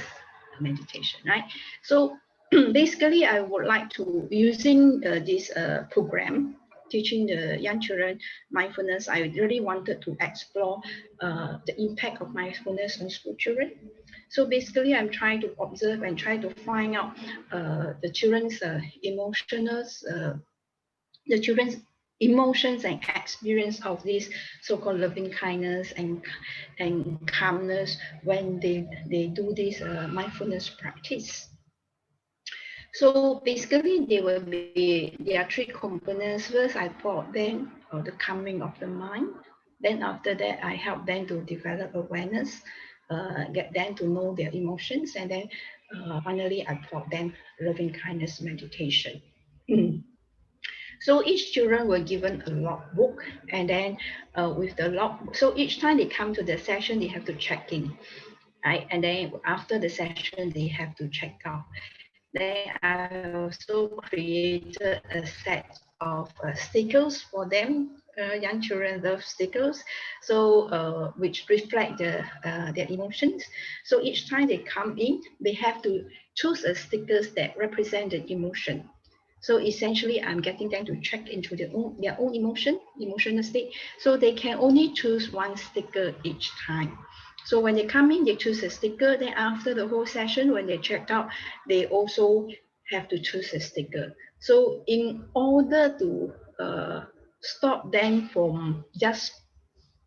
meditation, right? So basically, I would like to, using this program, teaching the young children mindfulness, I really wanted to explore the impact of mindfulness on school children. So basically, I'm trying to observe and try to find out the children's the children's emotions and experience of this so-called loving kindness and calmness when they do this mindfulness practice. So basically, there are 3 components. First, I taught them the calming of the mind. Then after that, I help them to develop awareness, get them to know their emotions, and then finally, I taught them loving kindness meditation. So each children were given a logbook, and then with the log, so each time they come to the session, they have to check in, right? And then after the session, they have to check out. Then I also created a set of stickers for them. Young children love stickers, so which reflect their emotions. So each time they come in, they have to choose a stickers that represent the emotion. So essentially, I'm getting them to check into their own emotional state. So they can only choose 1 sticker each time. So when they come in, they choose a sticker. Then after the whole session, when they checked out, they also have to choose a sticker. So in order to stop them from just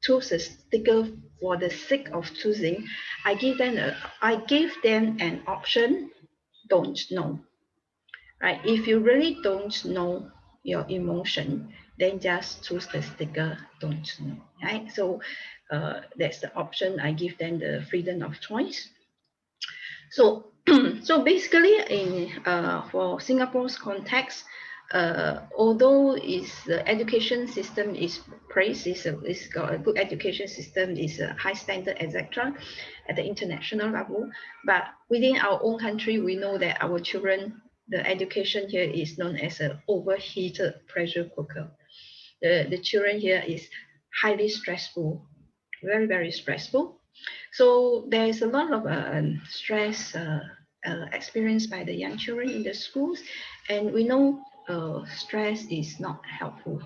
choose a sticker for the sake of choosing, I gave them an option, don't know. Right? If you really don't know your emotion, then just choose the sticker, don't know. Right? So that's the option. I give them the freedom of choice. So so basically, for Singapore's context, although the education system is praised, it's got a good education system, is a high standard, etc., at the international level, but within our own country, we know that our children, the education here is known as an overheated pressure cooker. The children here is highly stressful, very, very stressful. So there is a lot of stress experienced by the young children in the schools, and we know stress is not helpful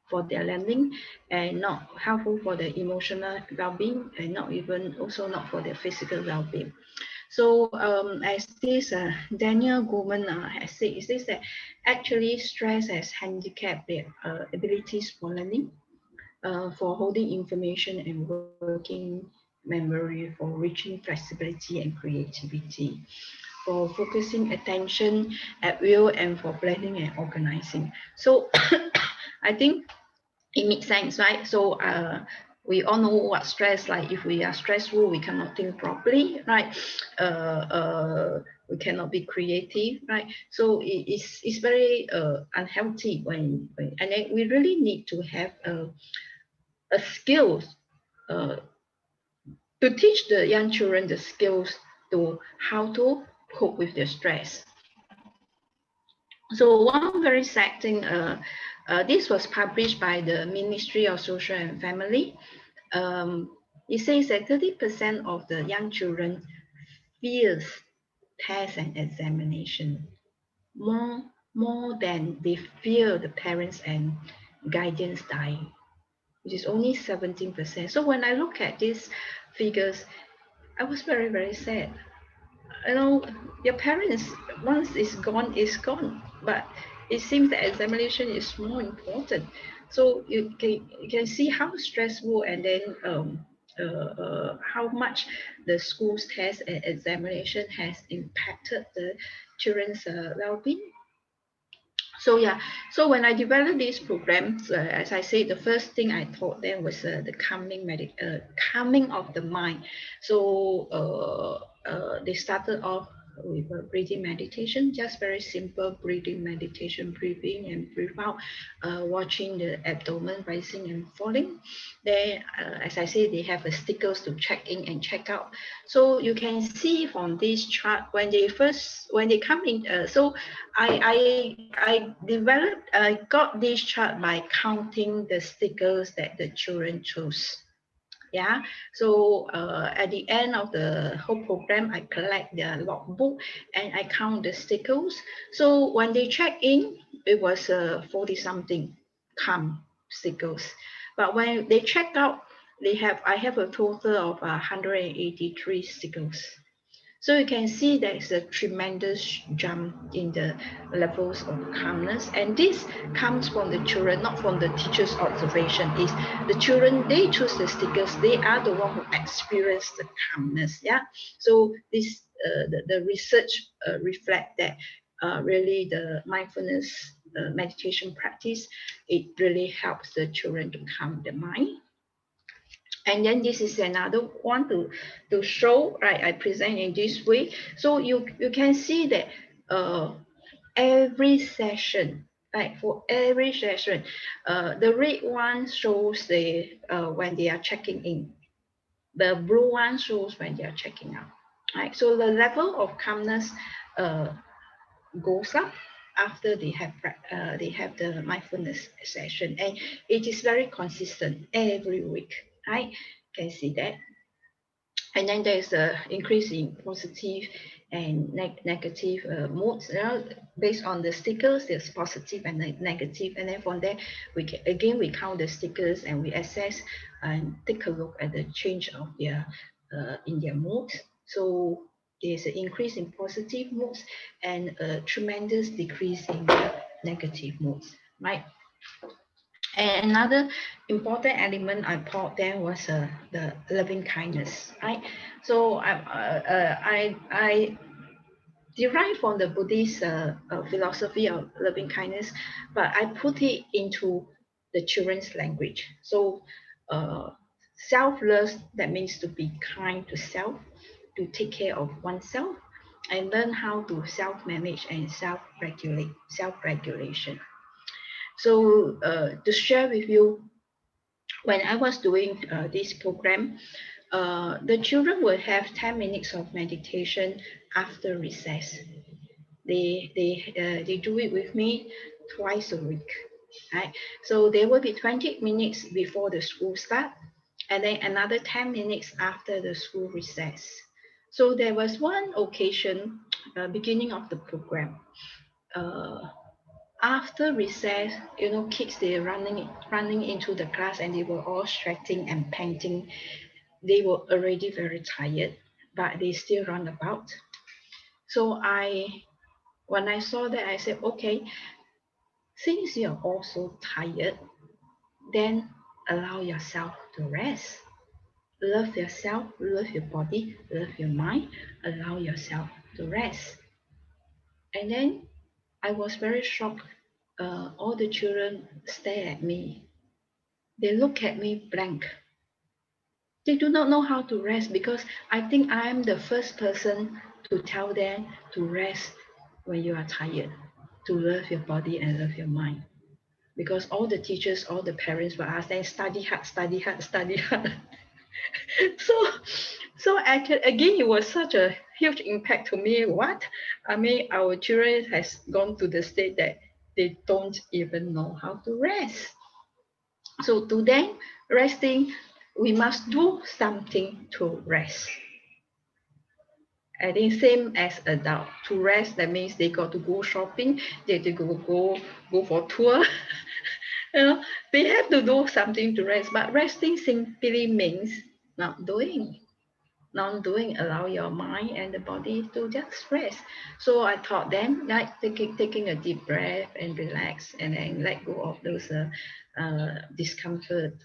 for their learning, and not helpful for their emotional well-being, and also not for their physical well-being. So as this Daniel Goleman has said, it says that actually stress has handicapped their abilities for learning, for holding information and working memory, for reaching flexibility and creativity, for focusing attention at will, and for planning and organizing. So I think it makes sense, right? So we all know what stress like. If we are stressful, we cannot think properly, right? We cannot be creative, right? So it's very unhealthy when and then we really need to have a skills to teach the young children the skills to how to cope with the stress. So one very sad thing, this was published by the Ministry of Social and Family. It says that 30% of the young children fears test and examination more than they fear the parents and guardians dying, which is only 17%. So when I look at these figures, I was very, very sad. You know, your parents, once it's gone, it's gone. But it seems that examination is more important. So you can see how stressful and then how much the school's test and examination has impacted the children's well-being. So yeah, so when I developed these programs, as I said, the first thing I taught them was the calming of the mind. So they started off with a breathing meditation, just very simple breathing meditation, breathe in and breathe out, watching the abdomen rising and falling. Then, as I said, they have stickers to check in and check out. So you can see from this chart when they come in. So I got this chart by counting the stickers that the children chose. Yeah, so at the end of the whole program, I collect their logbook and I count the stickers. So when they check in, it was 40 something calm stickers. But when they check out, I have a total of 183 stickers. So you can see there's a tremendous jump in the levels of calmness. And this comes from the children, not from the teacher's observation. Is the children, they choose the stickers, they are the one who experience the calmness. Yeah. So this the research reflect that really the mindfulness meditation practice, it really helps the children to calm the mind. And then this is another one to show, right? I present in this way. So you can see that every session, right? For every session, the red one shows the when they are checking in. The blue one shows when they are checking out. Right? So the level of calmness goes up after they have the mindfulness session, and it is very consistent every week. Right? You can see that. And then there's an increase in positive and negative moods. Based on the stickers, there's positive and negative. And then from there, we count the stickers and we assess and take a look at the change of their in their moods. So there's an increase in positive moods and a tremendous decrease in the negative moods, right? And another important element I taught them was the loving kindness, right? So I derived from the Buddhist philosophy of loving kindness, but I put it into the children's language. So self-love, that means to be kind to self, to take care of oneself, and learn how to self-manage and self-regulation. So to share with you, when I was doing this program, the children will have 10 minutes of meditation after recess. They do it with me twice a week, right? So there will be 20 minutes before the school start, and then another 10 minutes after the school recess. So there was one occasion, beginning of the program, after recess, you know, kids, they're running into the class and they were all sweating and panting. They were already very tired, but they still run about. So when I saw that, I said, okay, since you're all so tired, then allow yourself to rest. Love yourself, love your body, love your mind, allow yourself to rest. And then I was very shocked. All the children stare at me. They look at me blank. They do not know how to rest because I think I am the first person to tell them to rest when you are tired, to love your body and love your mind. Because all the teachers, all the parents will ask them, study hard, study hard, study hard. So again, it was such a huge impact to me. What? I mean, our children has gone to the state that they don't even know how to rest. So to them, resting, we must do something to rest. I think same as adult. To rest, that means they got to go shopping, they go for tour. You know, they have to do something to rest. But resting simply means not doing. Not doing allow your mind and the body to just rest. So I taught them like taking a deep breath and relax, and then let go of those discomfort,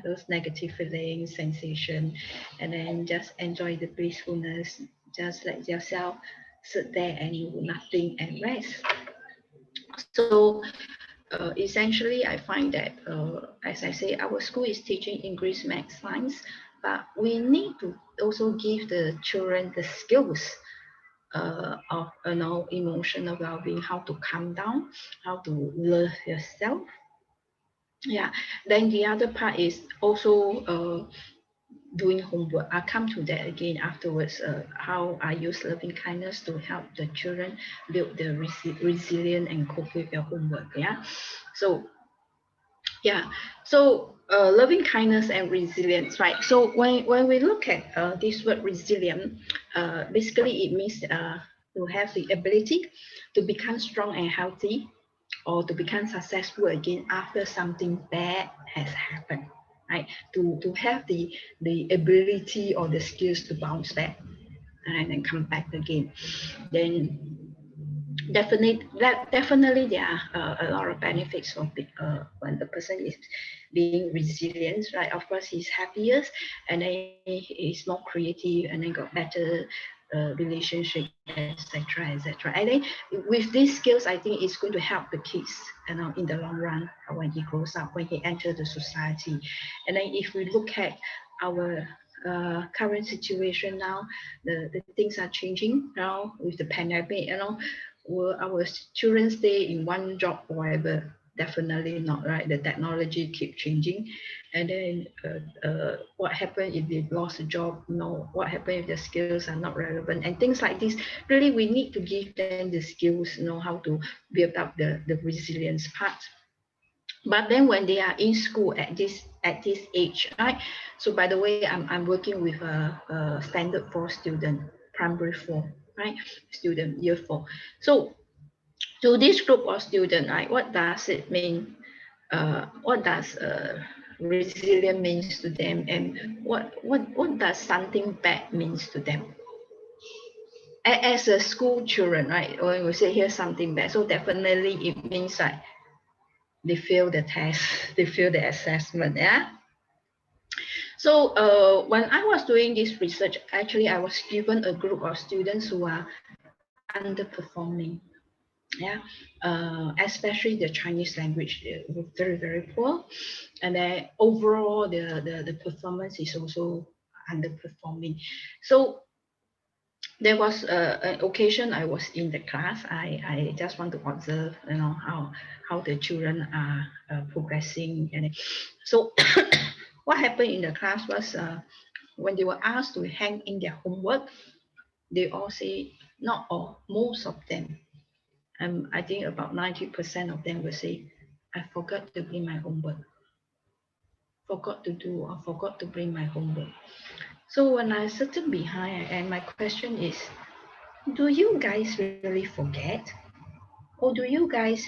those negative feelings, sensation, and then just enjoy the peacefulness. Just let yourself sit there and do nothing and rest. So essentially, I find that, as I say, our school is teaching English, math, science, but we need to also give the children the skills of emotional well-being, how to calm down, how to love yourself. Yeah. Then the other part is also doing homework. I'll come to that again afterwards. How I use loving kindness to help the children build the resilient and cope with their homework. Yeah. So yeah, so loving kindness and resilience, right? So when we look at this word resilient, basically it means to have the ability to become strong and healthy, or to become successful again after something bad has happened, right? To have the ability or the skills to bounce back and then come back again. Then definitely there are a lot of benefits of when the person is being resilient, right? Of course, he's happier, and then he's more creative, and then got better relationship, etc., etc. And then with these skills, I think it's going to help the kids, in the long run when he grows up, when he enters the society. And then if we look at our current situation now, the things are changing now with the pandemic. Will our children stay in one job forever? Definitely not, right? The technology keep changing. And then what happens if they lost a job? No. What happens if their skills are not relevant? And things like this. Really, we need to give them the skills, how to build up the resilience part. But then when they are in school at this age, right? So by the way, I'm working with a standard 4 student, primary 4, right? Student year 4. So to this group of students, right, what does it mean? What does resilient means to them, and what does something bad means to them? As a school children, right? When we say here's something bad, so definitely it means that they fail the test, they fail the assessment. Yeah. So when I was doing this research, actually I was given a group of students who are underperforming. Yeah, especially the Chinese language, they were very, very poor, and then overall the performance is also underperforming. So there was an occasion I was in the class. I just want to observe, how the children are progressing, and so what happened in the class was when they were asked to hand in their homework, they all say, not all, most of them. I think about 90% of them will say, I forgot to bring my homework. Forgot to do or forgot to bring my homework. So when I sit behind, and my question is, do you guys really forget? Or do you guys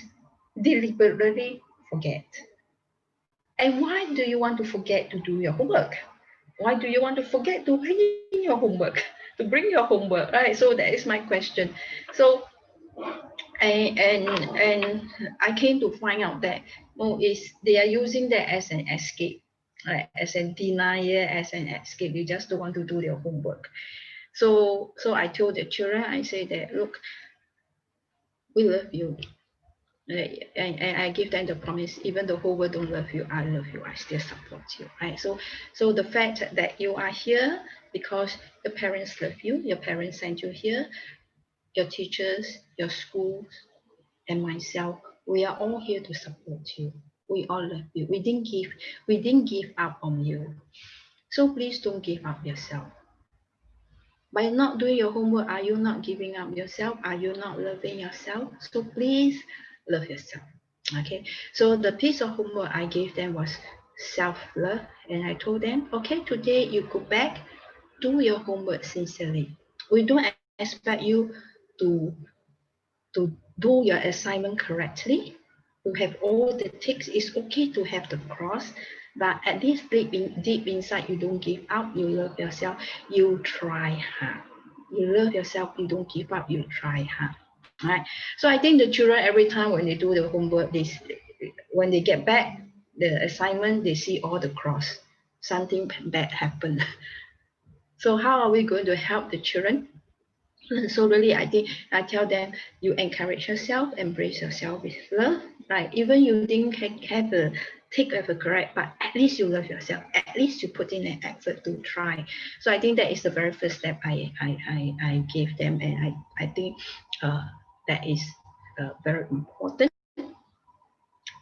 deliberately forget? And why do you want to forget to do your homework? Why do you want to forget to bring your homework? To bring your homework, right? So that is my question. So and I came to find out that they are using that as an escape, right? As a denial, as an escape. They just don't want to do their homework. So I told the children, I say that, look, we love you. And I give them the promise, even the whole world don't love you, I love you, I still support you, right? So the fact that you are here because your parents love you, your parents sent you here, your teachers, your schools, and myself, we are all here to support you. We all love you. We didn't give up on you. So please don't give up yourself. By not doing your homework, are you not giving up yourself? Are you not loving yourself? So please love yourself. Okay. So the piece of homework I gave them was self-love. And I told them, okay, today you go back, do your homework sincerely. We don't expect you to, to do your assignment correctly. You have all the ticks. It's okay to have the cross, but at least deep inside, you don't give up. You love yourself. You try hard. You love yourself. You don't give up. You try hard. Right. So I think the children every time when they do the homework, when they get back the assignment, they see all the cross. Something bad happened. So how are we going to help the children? So really, I think I tell them, you encourage yourself, embrace yourself with love, right? Even you didn't have a take of a correct, but at least you love yourself. At least you put in an effort to try. So I think that is the very first step I gave them, and I think that is very important.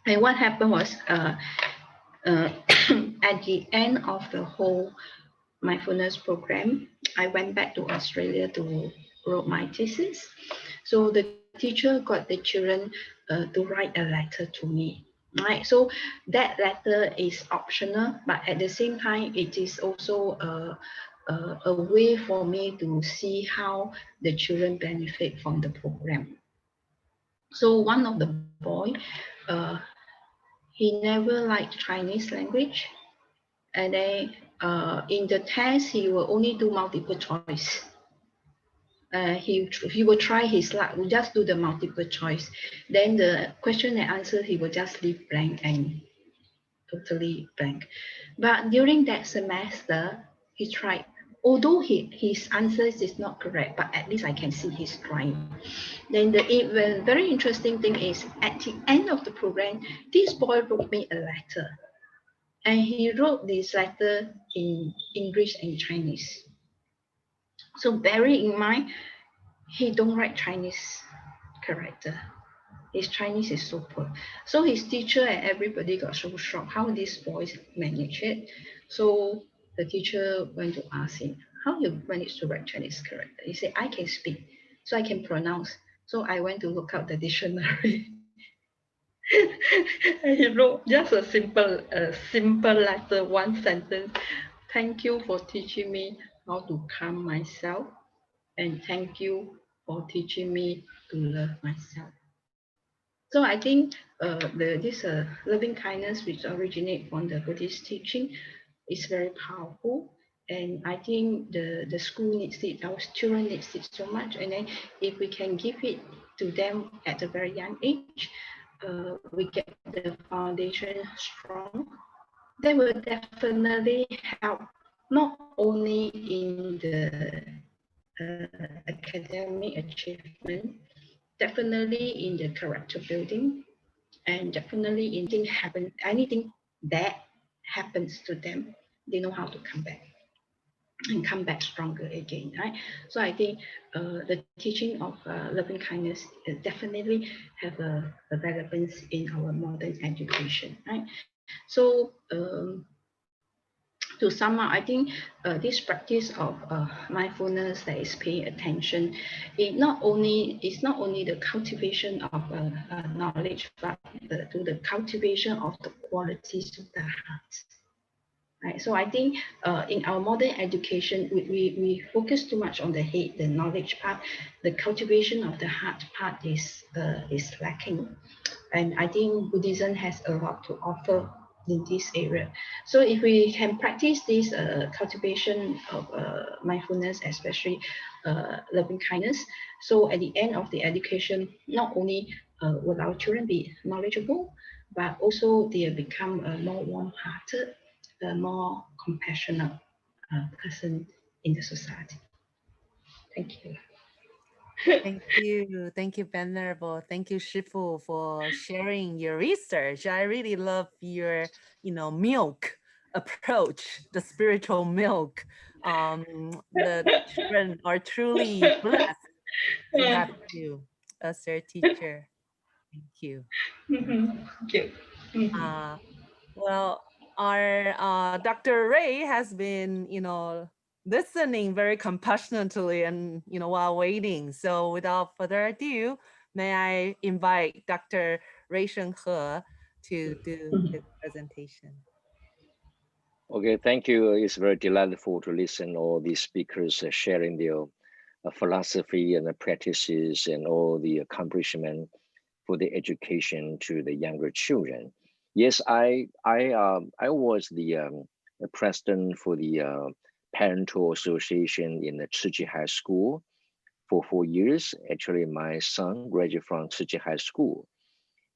And what happened was at the end of the whole mindfulness program, I went back to Australia to write my thesis. So the teacher got the children to write a letter to me. Right. So that letter is optional, but at the same time, it is also a way for me to see how the children benefit from the program. So one of the boy, uh, he never liked Chinese language, and then in the test he will only do multiple choice. He will try his luck, will just do the multiple choice. Then the question and answer he will just leave blank and totally blank. But during that semester, he tried. Although his answers is not correct, but at least I can see he's trying. Then the very interesting thing is at the end of the program, this boy wrote me a letter. And he wrote this letter in English and Chinese. So bearing in mind, he don't write Chinese character. His Chinese is so poor. So his teacher and everybody got so shocked how these boys manage it. So the teacher went to ask him, how you manage to write Chinese character? He said, I can speak, so I can pronounce. So I went to look up the dictionary. And he wrote just a simple letter, one sentence. Thank you for teaching me how to calm myself, and thank you for teaching me to love myself. So I think this loving kindness, which originate from the Buddhist teaching, is very powerful. And I think the school needs it, our children needs it so much. And then if we can give it to them at a very young age, we get the foundation strong. That will definitely help not only in the academic achievement, definitely in the character building, and definitely anything that happens to them, they know how to come back and come back stronger again, right? So I think the teaching of loving kindness definitely have a relevance in our modern education, right? So to sum up, I think this practice of mindfulness, that is paying attention, it's not only the cultivation of knowledge, but to the cultivation of the qualities of the heart. Right. So I think in our modern education, we focus too much on the head, the knowledge part. The cultivation of the heart part is lacking, and I think Buddhism has a lot to offer in this area. So if we can practice this cultivation of mindfulness, especially loving kindness, so at the end of the education, not only will our children be knowledgeable, but also they become more warm-hearted, a more compassionate person in the society. Thank you. Thank you, Venerable. Thank you, Shifu, for sharing your research. I really love your, milk approach, the spiritual milk. The children are truly blessed to have you as their teacher. Thank you. Thank you. Well, our Dr. Ray has been, listening very compassionately and, while waiting. So without further ado, may I invite Dr. Rui-Shen He to do his presentation. Okay, thank you. It's very delightful to listen all these speakers sharing their philosophy and the practices and all the accomplishment for the education to the younger children. Yes, I was the president for the parental association in the Tzu High School for 4 years. Actually, my son graduated from Tzu High School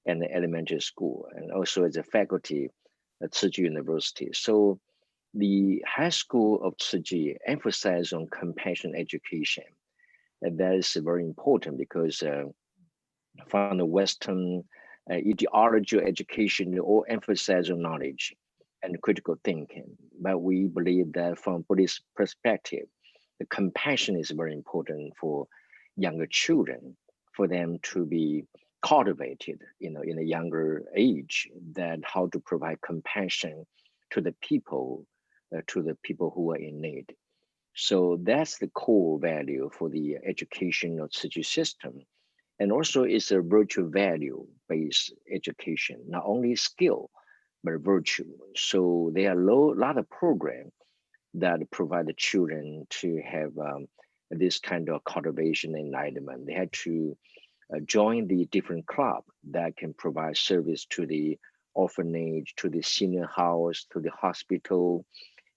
and the elementary school, and also as a faculty at Tzu University. So the high school of Tzu emphasizes on compassion education. And that is very important because from the Western ideology of education, they all emphasize on knowledge and critical thinking. But we believe that from Buddhist perspective, the compassion is very important for younger children, for them to be cultivated, in a younger age, that how to provide compassion to the people who are in need. So that's the core value for the educational Tzu system. And also it's a virtue value based education, not only skill, but virtue. So there are a lot of programs that provide the children to have this kind of cultivation and enlightenment. They had to join the different club that can provide service to the orphanage, to the senior house, to the hospital,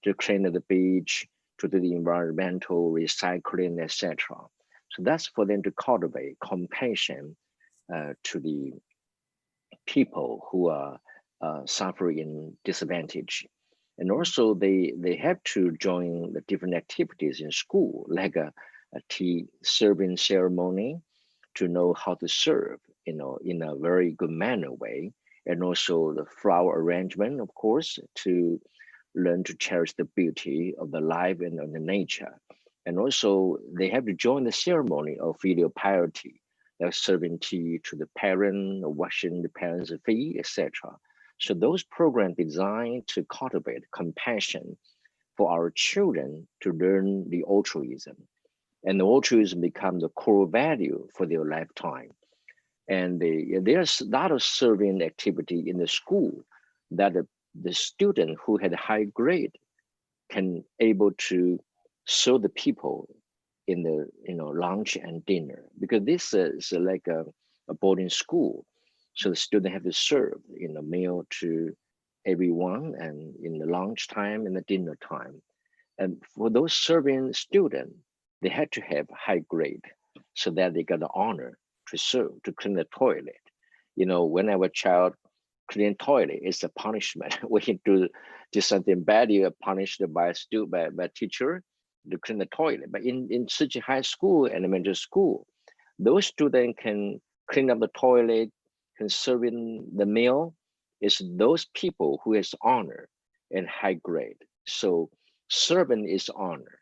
to clean the beach, to do the environmental recycling, etc. So that's for them to cultivate compassion to the people who are suffering in disadvantage. And also they have to join the different activities in school, like a tea serving ceremony, to know how to serve, in a very good manner way. And also the flower arrangement, of course, to learn to cherish the beauty of the life and of the nature. And also they have to join the ceremony of filial piety, like serving tea to the parent, washing the parents' feet, etc. So those programs designed to cultivate compassion for our children to learn the altruism. And the altruism become the core value for their lifetime. And there's a lot of serving activity in the school that the student who had a high grade can able to serve the people in the lunch and dinner, because this is like a boarding school. So the student have to serve in a meal to everyone, and in the lunch time and the dinner time. And for those serving students, they had to have high grade so that they got the honor to serve, to clean the toilet. When I was a child, clean toilet is a punishment. When you do something bad, you are punished by a teacher to clean the toilet. But in such a high school, elementary school, those students can clean up the toilet, can serve in the meal. It's those people who has honor and high grade. So serving is honor,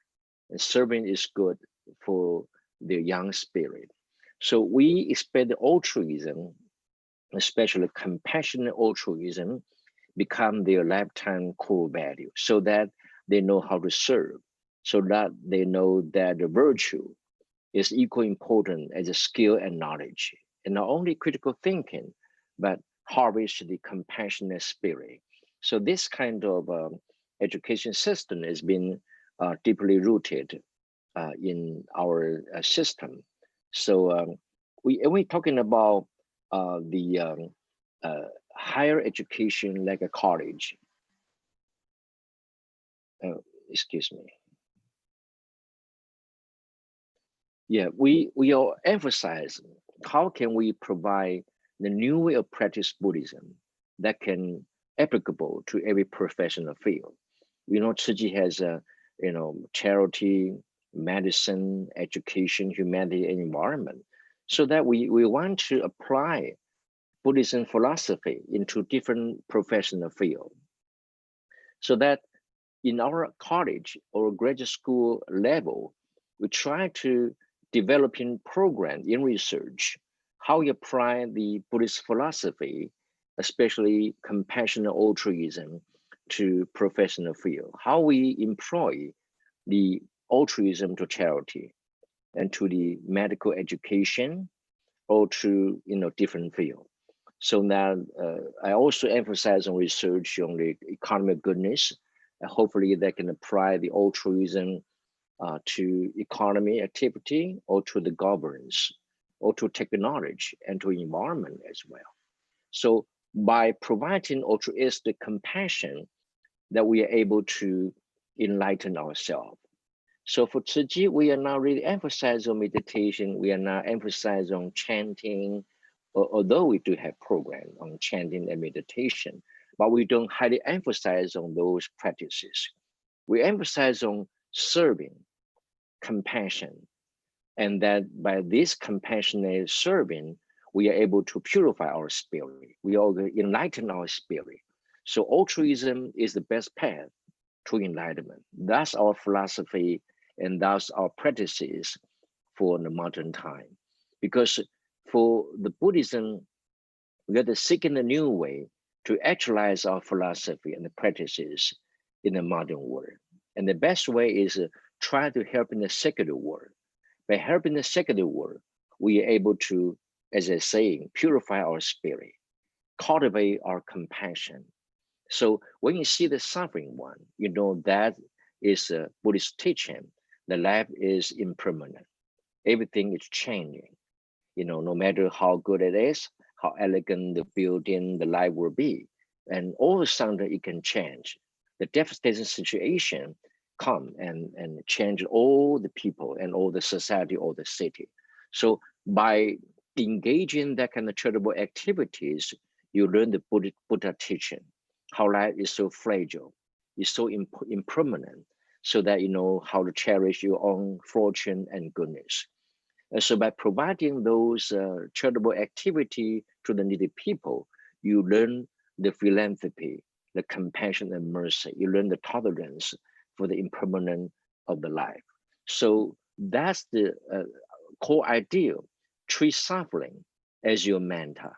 and serving is good for the young spirit. So we expect the altruism, especially compassionate altruism, become their lifetime core value, so that they know how to serve, so that they know that the virtue is equally important as a skill and knowledge, and not only critical thinking, but harvest the compassionate spirit. So this kind of education system has been deeply rooted in our system. So we're talking about the higher education, like a college. Excuse me. Yeah, we are emphasizing how can we provide the new way of practice Buddhism that can applicable to every professional field. Tzu has charity, medicine, education, humanity, and environment, so that we want to apply Buddhism philosophy into different professional fields, so that in our college or graduate school level, we try to develop in program in research how we apply the Buddhist philosophy, especially compassionate altruism, to professional field, how we employ the altruism to charity and to the medical education or to different field. So now I also emphasize on research on the economic goodness. Hopefully they can apply the altruism to economy activity or to the governance or to technology and to environment as well. So by providing altruistic compassion, that we are able to enlighten ourselves. So for Tzu Chi, we are now really emphasizing on meditation. We are now emphasizing on chanting, although we do have program on chanting and meditation, but we don't highly emphasize on those practices. We emphasize on serving, compassion, and that by this compassionate serving, we are able to purify our spirit. We are enlighten our spirit. So altruism is the best path to enlightenment. That's our philosophy, and that's our practices for the modern time. Because for the Buddhism, we are seeking a new way to actualize our philosophy and the practices in the modern world. And the best way is try to help in the secular world. By helping the secular world, we are able to, as I say, purify our spirit, cultivate our compassion. So when you see the suffering one, you know that is a Buddhist teaching. The life is impermanent. Everything is changing. No matter how good it is, how elegant the building, the life will be. And all of a sudden it can change. The devastating situation come and change all the people and all the society or the city. So by engaging that kind of charitable activities, you learn the Buddha teaching, how life is so fragile, is so impermanent, so that you know how to cherish your own fortune and goodness. And so by providing those charitable activity to the needy people, you learn the philanthropy, the compassion and mercy. You learn the tolerance for the impermanence of the life. So that's the core idea. Treat suffering as your mentor.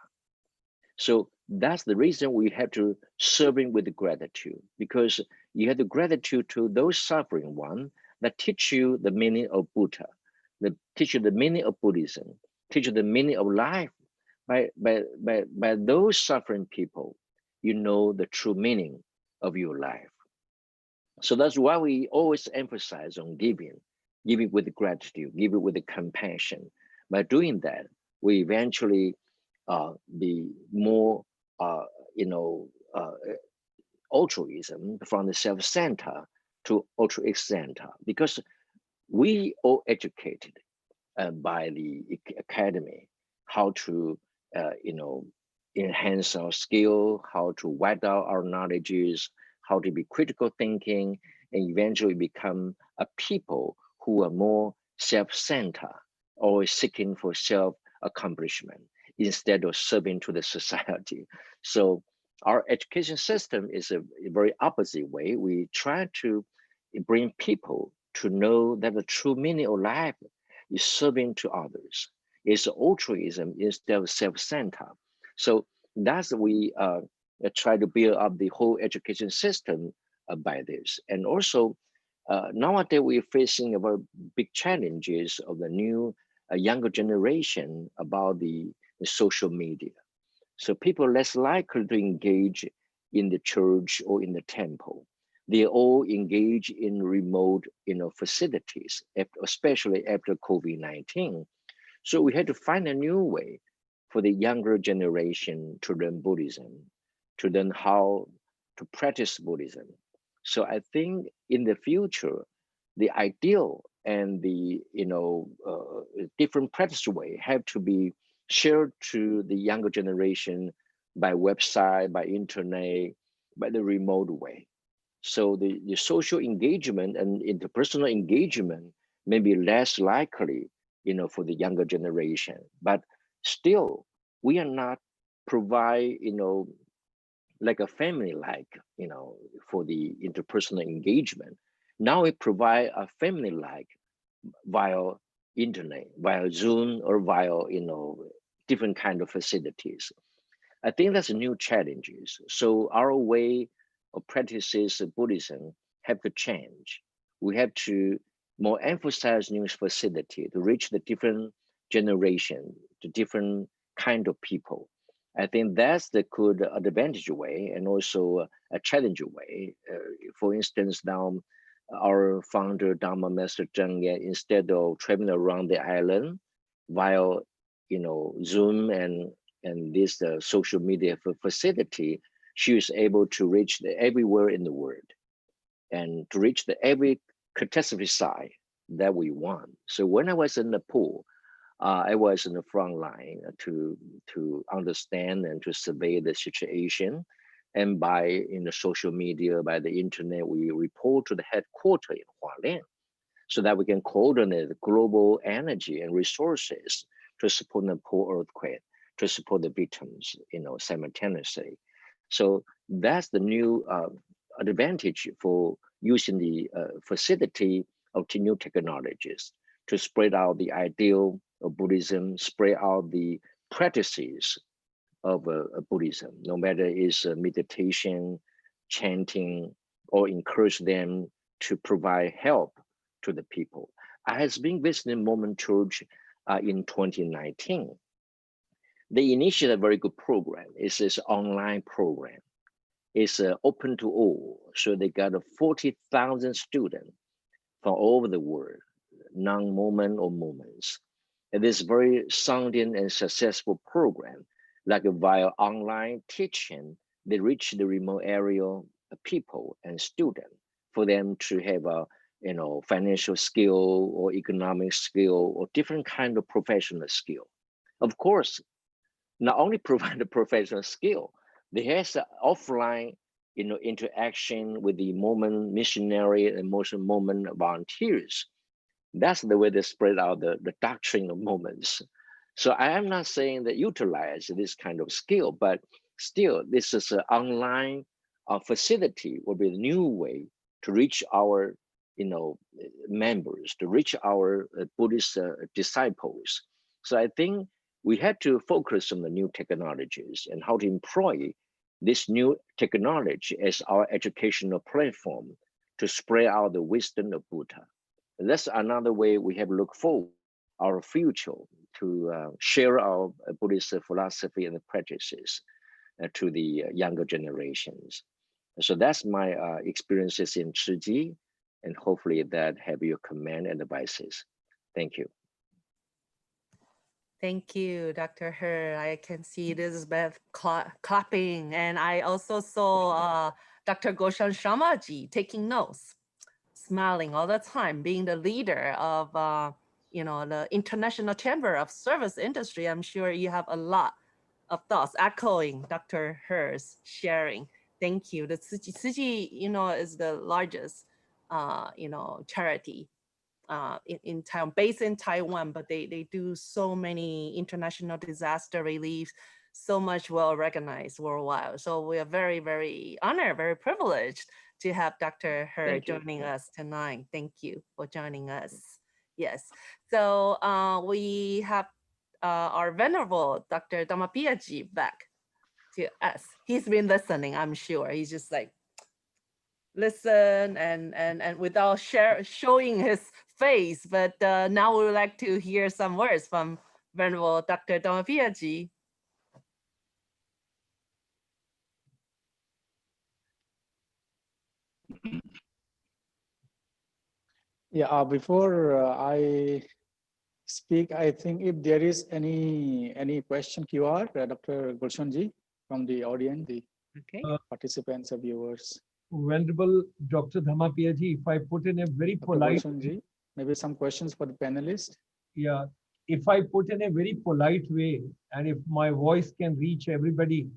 So that's the reason we have to serving with gratitude, because you have the gratitude to those suffering one that teach you the meaning of Buddha, that teach you the meaning of Buddhism, teach you the meaning of life. By those suffering people, you know the true meaning of your life. So that's why we always emphasize on giving with gratitude, giving with compassion. By doing that, we eventually be more, altruism from the self-center to altruistic center, because we all educated by the academy how to, enhance our skill, how to widen out our knowledges, how to be critical thinking, and eventually become a people who are more self-centered, always seeking for self-accomplishment instead of serving to the society. So our education system is a very opposite way. We try to bring people to know that the true meaning of life is serving to others. It's altruism instead of self-centered. So that's we try to build up the whole education system by this. And also nowadays we're facing a very big challenges of the new younger generation about the social media. So people less likely to engage in the church or in the temple. They all engage in remote, facilities, especially after COVID-19. So we had to find a new way for the younger generation to learn Buddhism, to learn how to practice Buddhism. So I think in the future, the ideal and the different practice way have to be shared to the younger generation by website, by internet, by the remote way. So the social engagement and interpersonal engagement may be less likely, for the younger generation. But still, we are not provide, like a family, like, for the interpersonal engagement. Now we provide a family like via internet, via Zoom, or via, different kind of facilities. I think that's new challenges. So our way of practices of Buddhism have to change. we have to more emphasize news facility to reach the different generation, the different kind of people. I think that's the good advantage way and also a challenge way. For instance, now our founder Dharma Master Chang, instead of traveling around the island via Zoom and this social media facility, she is able to reach everywhere in the world and to reach every catastrophe site that we want. So when I was in Nepal, I was in the front line to understand and to survey the situation. And by the social media, by the internet, we report to the headquarters in Hualien so that we can coordinate global energy and resources to support the Nepal earthquake, to support the victims, simultaneously. So that's the new advantage for using the facility of the new technologies to spread out the ideal of Buddhism, spread out the practices of Buddhism, no matter it's meditation, chanting, or encourage them to provide help to the people. I has been visiting Mormon Church in 2019. They initiated a very good program. It's this online program. It's open to all. So they got 40,000 students from all over the world, non-Mormon or Mormons. And this very sounding and successful program, like via online teaching, they reach the remote area people and students for them to have a financial skill or economic skill or different kind of professional skill. Of course, not only provide the professional skill, they have the offline interaction with the Mormon missionary and Mormon volunteers. That's the way they spread out the doctrine of Mormons. So I am not saying that utilize this kind of skill, but still this is an online facility will be a new way to reach our members, to reach our Buddhist disciples. So I think we had to focus on the new technologies and how to employ this new technology as our educational platform to spread out the wisdom of Buddha. And that's another way we have looked forward our future to share our Buddhist philosophy and practices to the younger generations. So that's my experiences in Chiji, and hopefully that have your comment and advices. Thank you. Thank you, Dr. He. I can see Elizabeth clapping, and I also saw Dr. Gulshan Sharmaji taking notes, smiling all the time, being the leader of the International Chamber of Service Industry. I'm sure you have a lot of thoughts echoing Dr. He's sharing. Thank you. The CIEE, is the largest, charity in Taiwan, based in Taiwan, but they do so many international disaster relief, so much well recognized worldwide. So we are very, very honored, very privileged to have Dr. He joining us tonight. Thank you for joining us. Yes. So we have our venerable Dr. Dhammapiya ji back to us. He's been listening, I'm sure. He's just like listen and without showing his face. But now we would like to hear some words from venerable Dr. Dhammapiya ji. Yeah, before I speak, I think if there is any question QR, Dr. Gulshan ji, from the audience, the participants or viewers. Venerable Dr. Dhammapiya ji, if I put in a very polite... Gulshan ji, maybe some questions for the panelists. Yeah, if I put in a very polite way, and if my voice can reach everybody,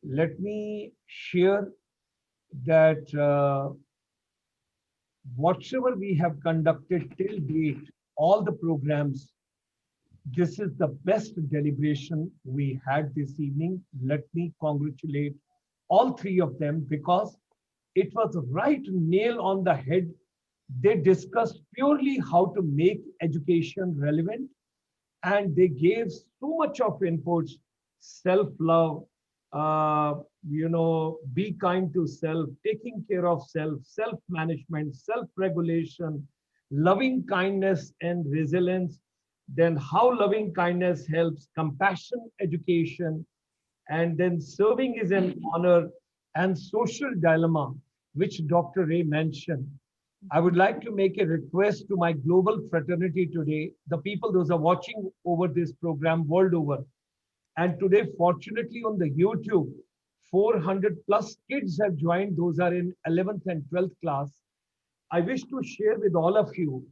let me share that whatever we have conducted till date, all the programs, this is the best deliberation we had this evening. Let me congratulate all three of them because it was right nail on the head. They discussed purely how to make education relevant, and they gave so much of inputs, self-love, be kind to self, taking care of self, self-management, self-regulation, loving kindness and resilience, then how loving kindness helps compassion, education, and then serving is an honor and social dilemma, which Dr. Ray mentioned. I would like to make a request to my global fraternity today, the people those are watching over this program world over. And today, fortunately, on the YouTube, 400 plus kids have joined. Those are in 11th and 12th class. I wish to share with all of you.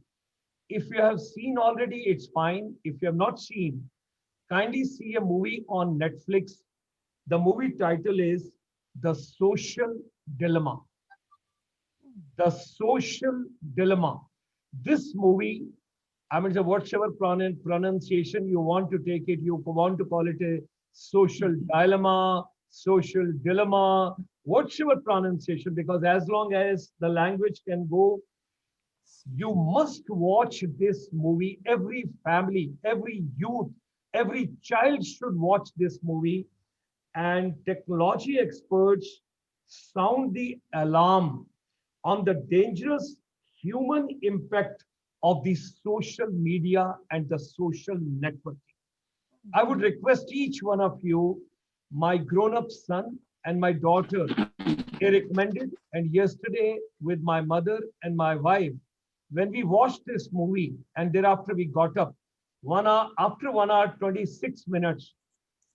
If you have seen already, it's fine. If you have not seen, kindly see a movie on Netflix. The movie title is The Social Dilemma. The Social Dilemma. This movie, I mean, whatever pronunciation you want to take it, you want to call it a social dilemma, social dilemma, whatever pronunciation, because as long as the language can go, you must watch this movie. Every family, every youth, every child should watch this movie. And technology experts sound the alarm on the dangerous human impact of the social media and the social networking. I would request each one of you, my grown-up son and my daughter, they recommended, and yesterday with my mother and my wife, when we watched this movie, and thereafter we got up, 1 hour, after 1 hour, 26 minutes,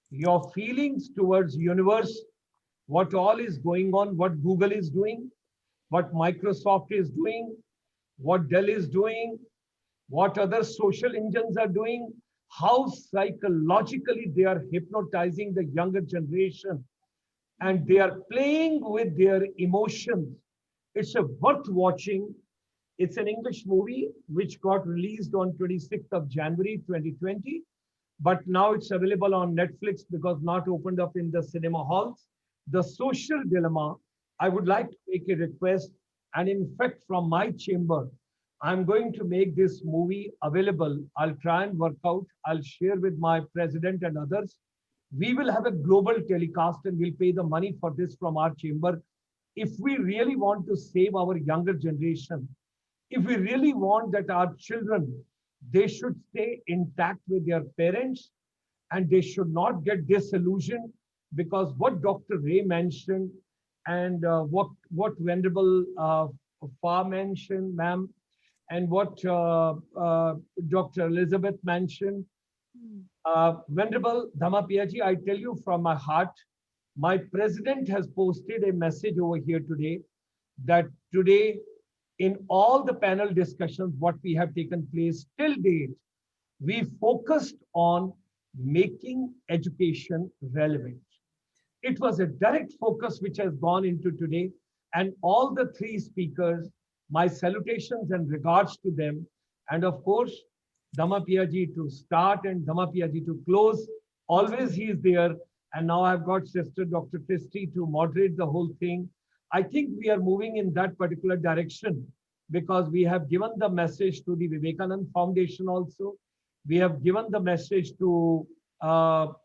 your feelings towards universe, what all is going on, what Google is doing, what Microsoft is doing, what Dell is doing, what other social engines are doing, how psychologically they are hypnotizing the younger generation and they are playing with their emotions. It's a worth watching. It's an English movie which got released on 26th of January 2020, but now it's available on Netflix because not opened up in the cinema halls. The Social Dilemma, I would like to make a request, and in fact, from my chamber, I'm going to make this movie available. I'll try and work out. I'll share with my president and others. We will have a global telecast and we'll pay the money for this from our chamber. If we really want to save our younger generation, if we really want that our children, they should stay intact with their parents and they should not get disillusioned, because what Dr. Ray mentioned and what Venerable Fa mentioned, ma'am, and what Dr. Elizabeth mentioned. Venerable Dhammapiya ji, I tell you from my heart, my president has posted a message over here today that today in all the panel discussions, what we have taken place till date, we focused on making education relevant. It was a direct focus which has gone into today, and all the three speakers, my salutations and regards to them. And of course, Dhammapiya ji to start and Dhammapiya ji to close. Always he is there. And now I've got Sister Dr. Christie to moderate the whole thing. I think we are moving in that particular direction because we have given the message to the Vivekananda Foundation also. We have given the message to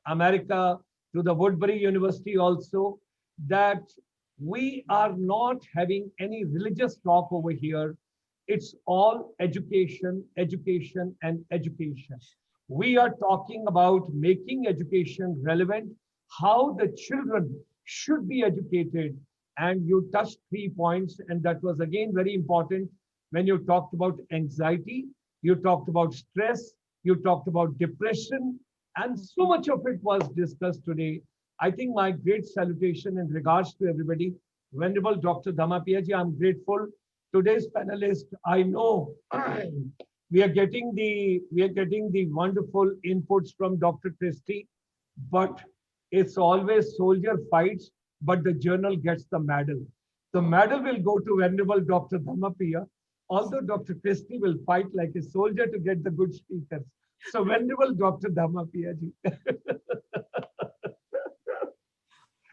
America, to the Woodbury University also, that we are not having any religious talk over here. It's all education, education, and education. We are talking about making education relevant, how the children should be educated. And you touched 3 points, and that was again very important. When you talked about anxiety, you talked about stress, you talked about depression, and so much of it was discussed today. I think my great salutation in regards to everybody. Venerable Dr. Dhammapiya ji, I'm grateful. Today's panelist, I know we are getting the wonderful inputs from Dr. Christie, but it's always soldier fights, but the journal gets the medal. The medal will go to Venerable Dr. Dhammapiya, although Dr. Christie will fight like a soldier to get the good speakers. So Venerable Dr. Dhammapiya ji.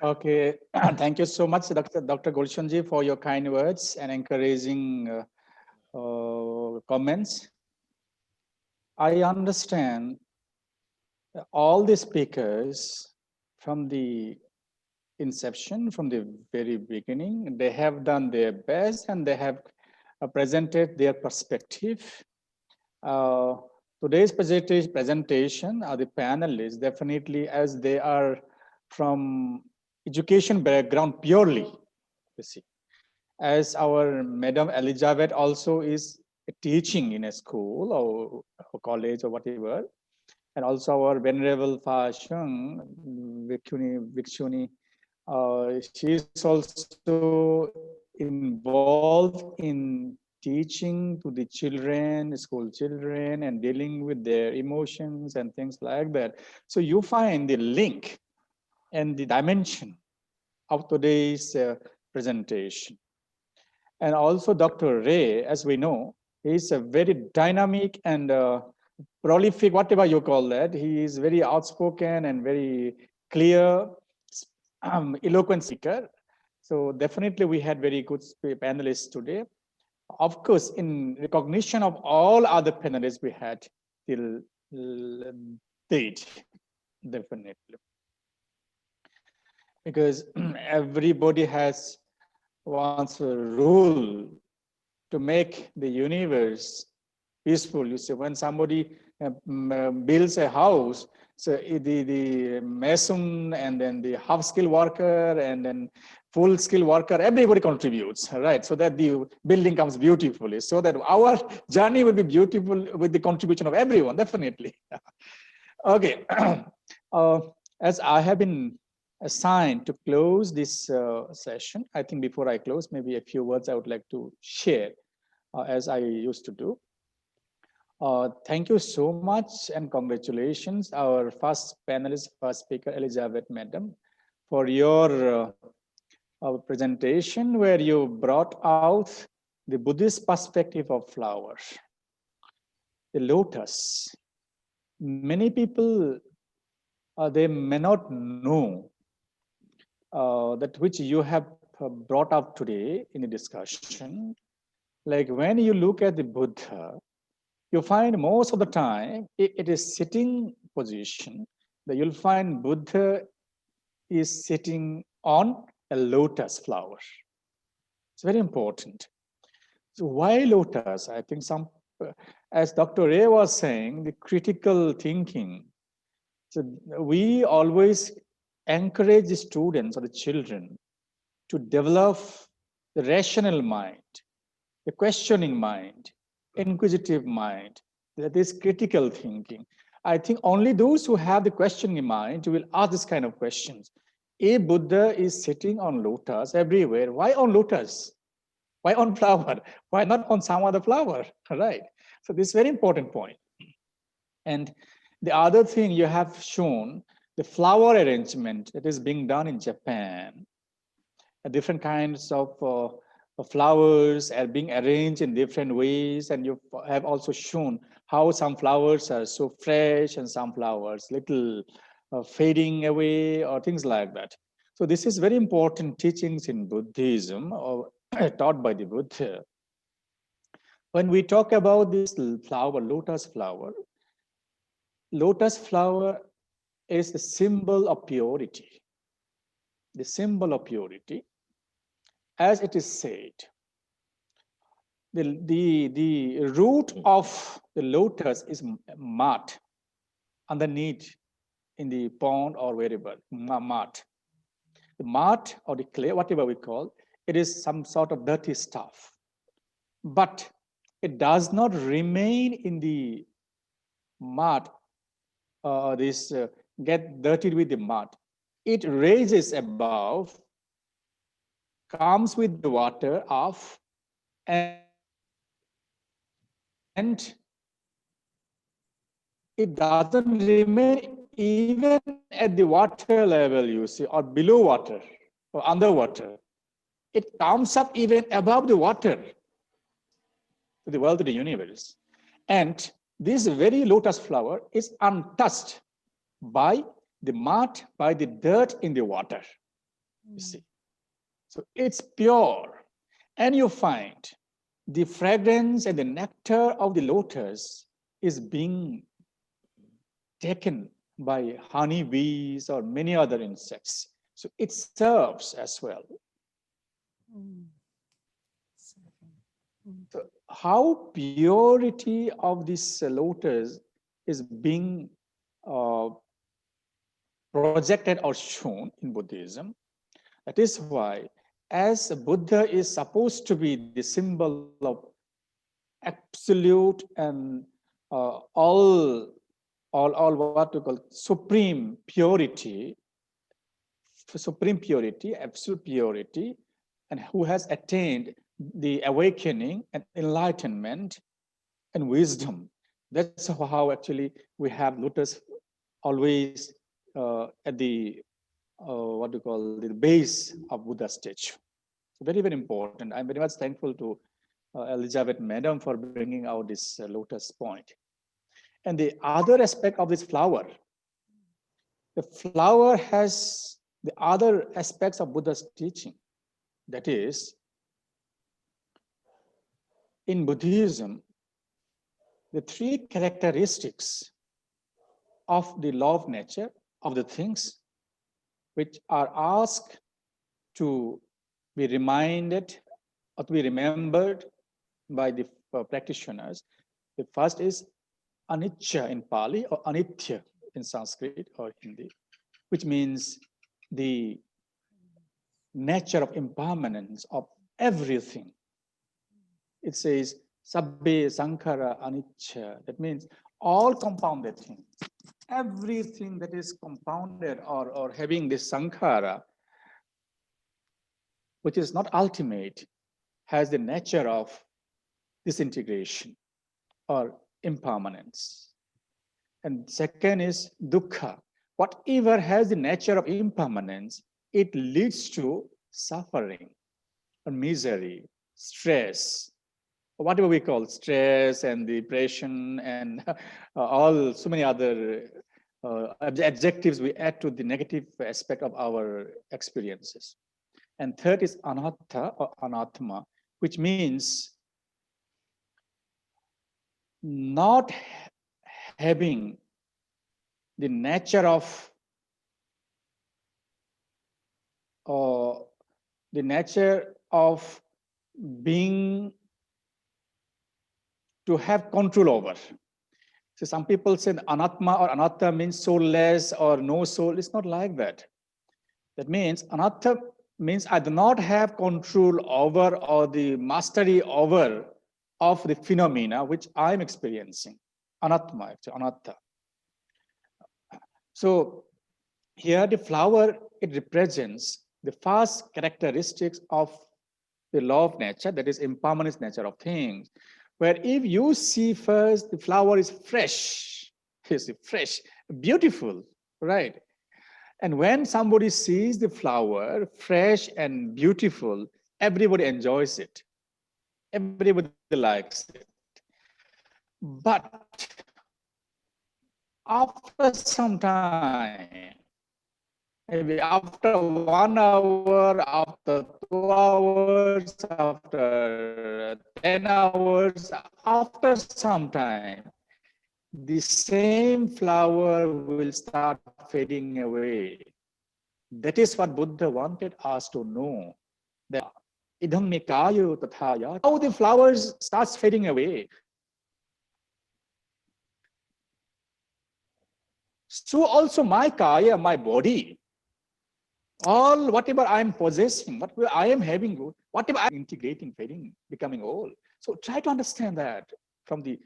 Okay, thank you so much, Dr. Gulshan ji, for your kind words and encouraging comments. I understand all the speakers from the inception, from the very beginning. They have done their best and they have presented their perspective. Today's presentation are the panelists, definitely, as they are from education background purely, you see. As our Madam Elizabeth also is teaching in a school or college or whatever, and also our Venerable Fa Sheng, Vikshuni, she is also involved in teaching to the children, school children, and dealing with their emotions and things like that. So you find the link and the dimension of today's presentation. And also Dr. Ray, as we know, he's a very dynamic and prolific, whatever you call that. He is very outspoken and very clear, eloquent speaker. So definitely we had very good panelists today. Of course, in recognition of all other panelists we had till date, definitely. Because everybody has wants a rule to make the universe peaceful. You see, when somebody builds a house, so the mason and then the half-skilled worker and then full-skilled worker, everybody contributes, right? So that the building comes beautifully, so that our journey will be beautiful with the contribution of everyone, definitely. Okay, as I have been assigned to close this session, I think before I close, maybe a few words I would like to share as I used to do. Thank you so much and congratulations, our first panelist, first speaker, Elizabeth Madam, for your presentation where you brought out the Buddhist perspective of flowers, the lotus. Many people, they may not know that which you have brought up today in the discussion. Like when you look at the Buddha, you find most of the time it is sitting position that you'll find Buddha is sitting on a lotus flower. It's very important. So why lotus? I think as Dr. Ray was saying, the critical thinking. So we always encourage the students or the children to develop the rational mind, the questioning mind, inquisitive mind, that is critical thinking. I think only those who have the questioning mind will ask this kind of questions. If Buddha is sitting on lotus everywhere, why on lotus? Why on flower? Why not on some other flower, right? So this is a very important point. And the other thing you have shown, the flower arrangement that is being done in Japan, different kinds of flowers are being arranged in different ways, and you have also shown how some flowers are so fresh and some flowers little fading away or things like that. So this is very important teachings in Buddhism or taught by the Buddha. When we talk about this flower, lotus flower is the symbol of purity. The symbol of purity. As it is said, the root of the lotus is mud underneath in the pond or wherever, mud. The mud or the clay, whatever we call, it is some sort of dirty stuff. But it does not remain in the mud, get dirtied with the mud. It raises above, comes with the water off, and it doesn't remain even at the water level, you see, or below water or underwater. It comes up even above the water to the world of the universe. And this very lotus flower is untouched by the mud, by the dirt in the water, you see. So it's pure. And you find the fragrance and the nectar of the lotus is being taken by honeybees or many other insects. So it serves as well. So how purity of this lotus is being projected or shown in Buddhism. That is why, as Buddha is supposed to be the symbol of absolute and all what we call supreme purity, absolute purity, and who has attained the awakening and enlightenment and wisdom. That's how actually we have lotus always at the what we call the base of Buddha statue. So very, very important. I'm very much thankful to Elizabeth Madam for bringing out this lotus point. And the other aspect of this flower, the flower has the other aspects of Buddha's teaching. That is, in Buddhism, the three characteristics of the law of nature, of the things which are asked to be reminded or to be remembered by the practitioners. The first is anicca in Pali or anitya in Sanskrit or Hindi, which means the nature of impermanence of everything. It says sabbe sankhara anicca. That means all compounded things, everything that is compounded or having this sankhara, which is not ultimate, has the nature of disintegration or impermanence. And second is dukkha. Whatever has the nature of impermanence, it leads to suffering or misery, stress, whatever we call stress and depression and all so many other adjectives we add to the negative aspect of our experiences. And third is anatta or anatma, which means not having the nature of being to have control over. So some people say anatma or anatta means soulless or no soul. It's not like that. That means anatta means I do not have control over or the mastery over of the phenomena which I'm experiencing. Anatma, actually, anatta. So here the flower, it represents the first characteristics of the law of nature, that is impermanence nature of things, where if you see first the flower is fresh, beautiful, right? And when somebody sees the flower fresh and beautiful, everybody enjoys it. Everybody likes it. But after some time, maybe after 1 hour, after 2 hours, after 10 hours, after some time, the same flower will start fading away. That is what Buddha wanted us to know. That idham me kayo tathaya. How the flowers starts fading away. So also my kaya, my body, all whatever I'm possessing, whatever I am having, whatever I'm integrating, fading, becoming old. So try to understand that from the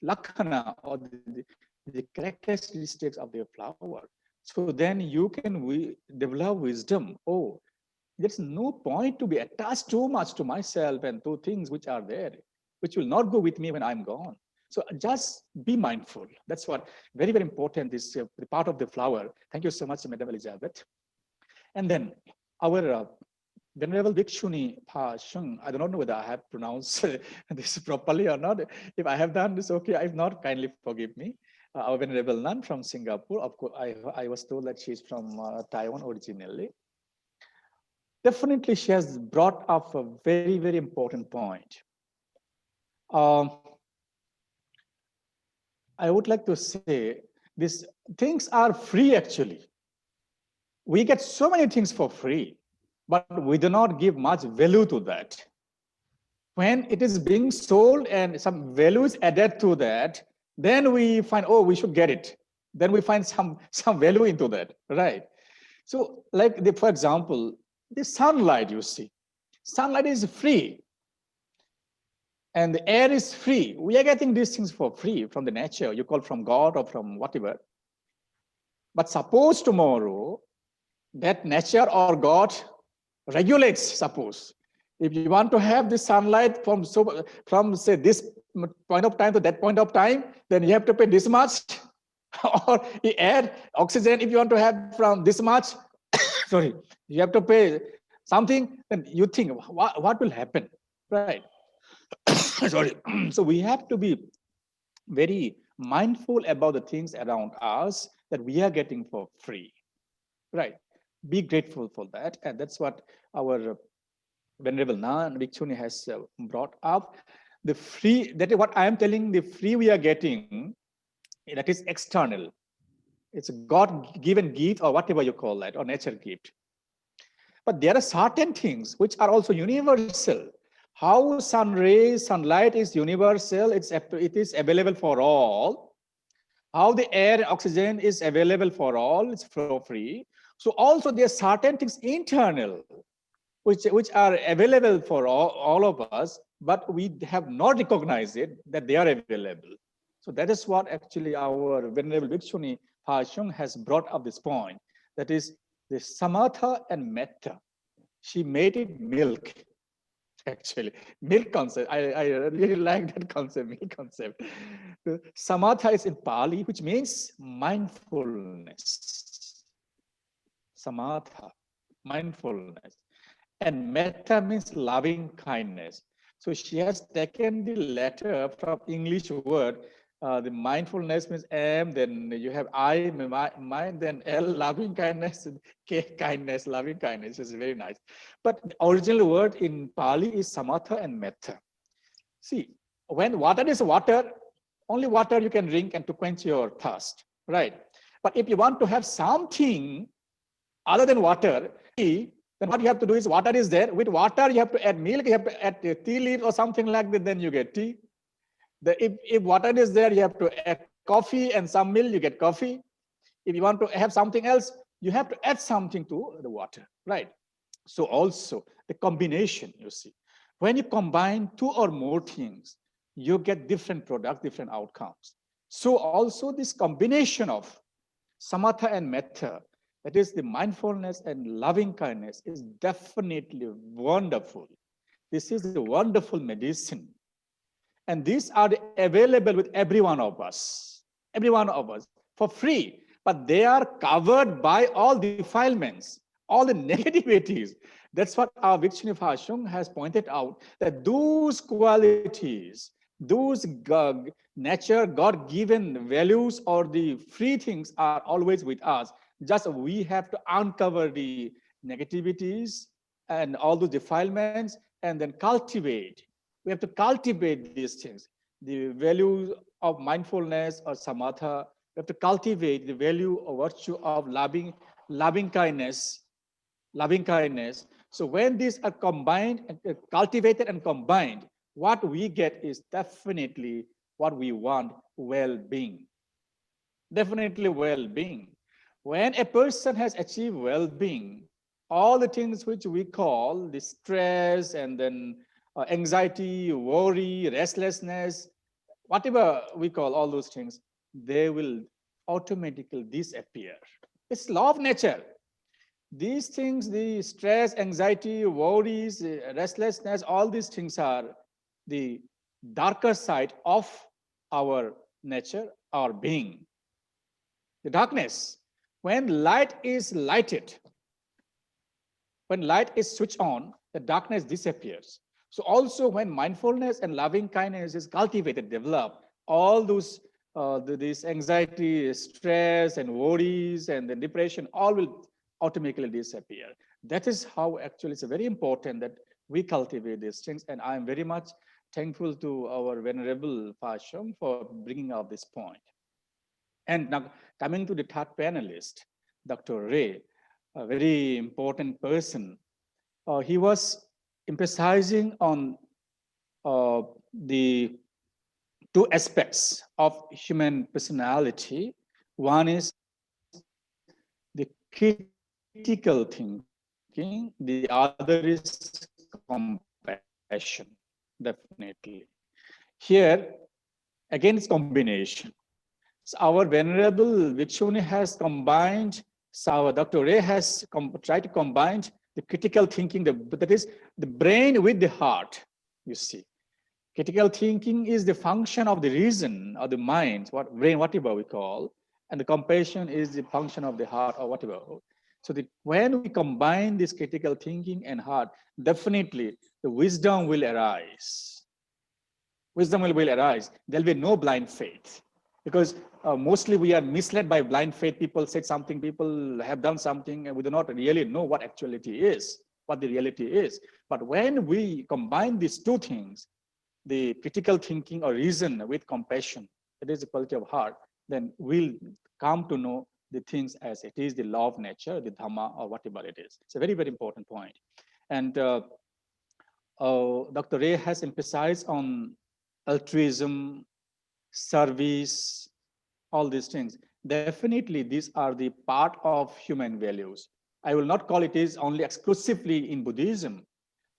lakhana or the characteristics of the flower. So then you can develop wisdom. Oh, there's no point to be attached too much to myself and to things which are there, which will not go with me when I'm gone. So just be mindful. That's what very, very important is the part of the flower. Thank you so much, Madam Elizabeth. And then our Venerable Bhikshuni Pa Shung, I don't know whether I have pronounced this properly or not. If I have done this, okay. If not, kindly forgive me. Our Venerable Nun from Singapore. Of course, I was told that she's from Taiwan originally. Definitely, she has brought up a very, very important point. I would like to say these things are free actually. we get so many things for free, but we do not give much value to that. When it is being sold and some value is added to that, then we find, oh, we should get it. Then we find some value into that, right? So like, for example, the sunlight, you see. Sunlight is free. And the air is free. We are getting these things for free from the nature, you call from God or from whatever. But suppose tomorrow that nature or God regulates, suppose. If you want to have the sunlight from say this point of time to that point of time, then you have to pay this much. Or the air, oxygen, if you want to have from this much, sorry, you have to pay something, then you think, what will happen, right? Sorry. So we have to be very mindful about the things around us that we are getting for free, right? Be grateful for that. And that's what our Venerable Nan Vikchuni has brought up. The free, that is what I am telling, the free we are getting, that is external. It's a God-given gift or whatever you call that, or nature gift. But there are certain things which are also universal. How sun rays, sunlight is universal, it is available for all. How the air, oxygen is available for all, it's for free. So also there are certain things internal, which are available for all of us, but we have not recognized it, that they are available. So that is what actually our Venerable Bhikshuni Phashung has brought up this point. That is the samatha and metta. She made it milk, actually. Milk concept. I really like that concept, milk concept. The samatha is in Pali, which means mindfulness. Samatha, mindfulness. And metta means loving kindness. So she has taken the letter from English word. The mindfulness means M, then you have I, mind, then L, loving kindness, K, kindness, loving kindness. Is very nice. But the original word in Pali is samatha and metta. See, when water is water, only water you can drink and to quench your thirst, right? But if you want to have something other than water, then what you have to do is, water is there. With water, you have to add milk, you have to add tea leaves or something like that, then you get tea. If water is there, you have to add coffee and some milk, you get coffee. If you want to have something else, you have to add something to the water, right? So also the combination, you see. When you combine two or more things, you get different products, different outcomes. So also this combination of samatha and metta, that is the mindfulness and loving kindness, is definitely wonderful. This is a wonderful medicine. And these are available with every one of us for free, but they are covered by all defilements, all the negativities. That's what our Vikshuni Phashung has pointed out, that those qualities, those nature, God-given values or the free things are always with us. Just we have to uncover the negativities and all those defilements and then cultivate. We have to cultivate these things, the value of mindfulness or samatha. We have to cultivate the value or virtue of loving kindness. So when these are combined, cultivated and combined, what we get is definitely what we want, well-being. Definitely well-being. When a person has achieved well-being, all the things which we call the stress and then anxiety, worry, restlessness, whatever we call all those things, they will automatically disappear. It's law of nature. These things, the stress, anxiety, worries, restlessness, all these things are the darker side of our nature, our being. The darkness. When light is lighted, when light is switched on, the darkness disappears. So also when mindfulness and loving kindness is cultivated, developed, all those this anxiety, stress, and worries, and the depression, all will automatically disappear. That is how actually it's very important that we cultivate these things. And I am very much thankful to our Venerable Phashung for bringing up this point. And now coming to the third panelist, Dr. Ray. a very important person. He was emphasizing on the two aspects of human personality. One is the critical thinking, the other is compassion, definitely. Here, again, it's combination. So our venerable Vikshuni has combined, so our Dr. Ray has tried to combine the critical thinking, that is the brain with the heart, you see. Critical thinking is the function of the reason or the mind, what brain, whatever we call, and the compassion is the function of the heart or whatever. So when we combine this critical thinking and heart, definitely the wisdom will arise. Wisdom will arise. There'll be no blind faith, because mostly we are misled by blind faith. People said something, people have done something, and we do not really know what actuality is, what the reality is. But when we combine these two things, the critical thinking or reason with compassion, that is the quality of heart, then we'll come to know the things as it is, the law of nature, the Dhamma, or whatever it is. It's a very, very important point. And Dr. Ray has emphasized on altruism, service, all these things. Definitely, these are the part of human values. I will not call it is only exclusively in Buddhism,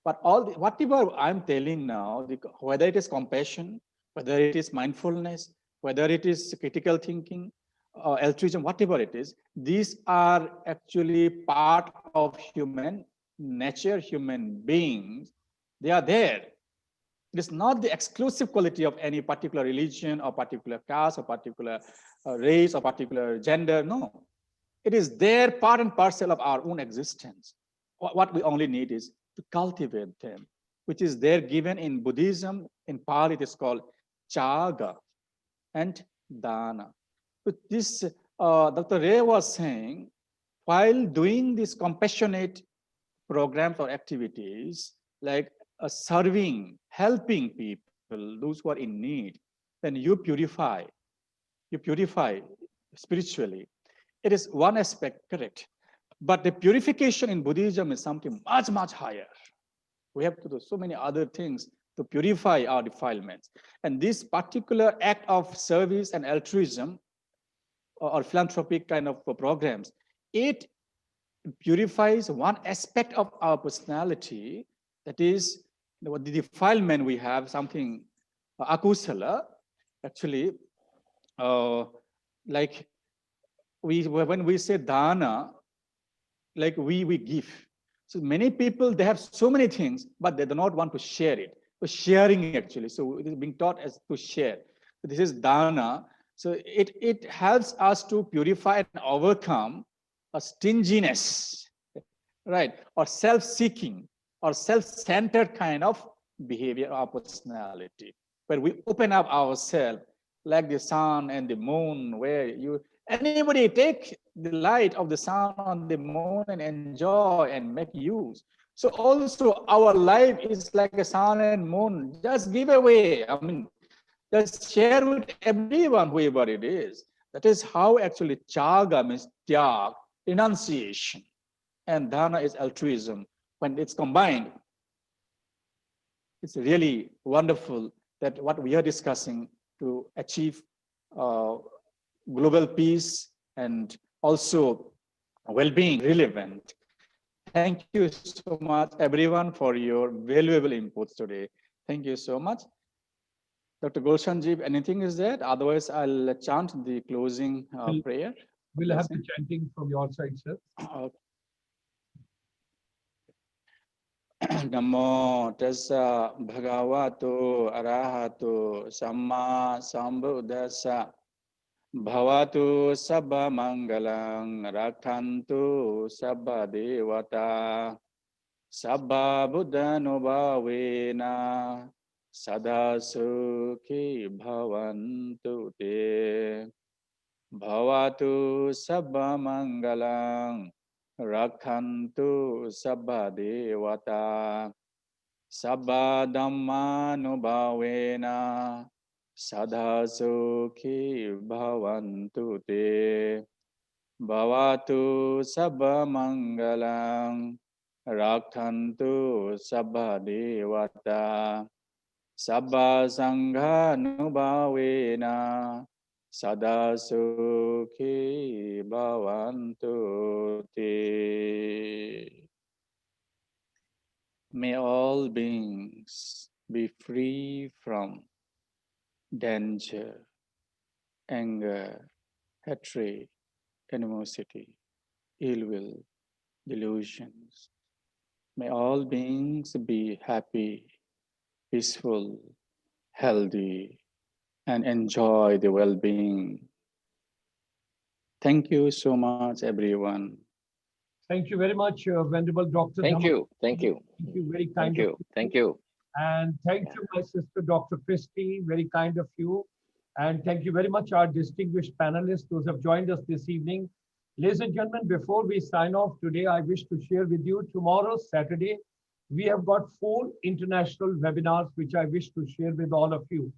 but whatever I'm telling now, whether it is compassion, whether it is mindfulness, whether it is critical thinking, altruism, whatever it is, these are actually part of human nature, human beings. They are there. It is not the exclusive quality of any particular religion or particular caste or particular race or particular gender. No, it is there, part and parcel of our own existence. What we only need is to cultivate them, which is there given in Buddhism. In Pali, it is called chaga and dana. But this, Dr. Ray was saying, while doing these compassionate programs or activities, like serving, helping people, those who are in need, then you purify spiritually. It is one aspect, correct. But the purification in Buddhism is something much, much higher. We have to do so many other things to purify our defilements. And this particular act of service and altruism or philanthropic kind of programs, it purifies one aspect of our personality, that is the defilement we have, something akusala, actually, like when we say dana, like we give. So many people, they have so many things, but they do not want to share it. So sharing actually, so it is being taught as to share. So this is dana. So it helps us to purify and overcome a stinginess, right? Or self-seeking or self-centered kind of behavior or personality, where we open up ourselves like the sun and the moon, where anybody take the light of the sun on the moon and enjoy and make use. So also our life is like a sun and moon. Just give away. I mean, just share with everyone, whoever it is. That is how actually chaga means tyag, renunciation, and dana is altruism. When it's combined, it's really wonderful that what we are discussing to achieve global peace and also well-being relevant. Thank you so much, everyone, for your valuable inputs today. Thank you so much. Dr. Gulshan ji, anything is there? Otherwise, I'll chant the closing prayer. We'll have the chanting from your side, sir. Namo tassa bhagavato arahato samma sambuddhassa bhavatu sabba mangalang rakhantu sabba devata sabba buddhanubhavena sada sukhi bhavantu te bhavatu sabba mangalang rakhantu sabba devata sabba dhammanubhavena sada sukhi bhavantu te. Bhavatu sabba mangalang Rakthantu sabba devata Sabba sangha nubhavena Sada sukhi bhavantu te. May all beings be free from danger, anger, hatred, animosity, ill will, delusions. May all beings be happy, peaceful, healthy, and enjoy the well being. Thank you so much, everyone. Thank you very much, Venerable Dr. Thank Dhammapiya. you. Thank you. Thank you, very Thank kind of you. you. Thank you. And thank Yeah. you, my sister, Dr. Christie, very kind of you. And thank you very much, our distinguished panelists who have joined us this evening. Ladies and gentlemen, before we sign off today, I wish to share with you tomorrow, Saturday, we have got 4 international webinars, which I wish to share with all of you.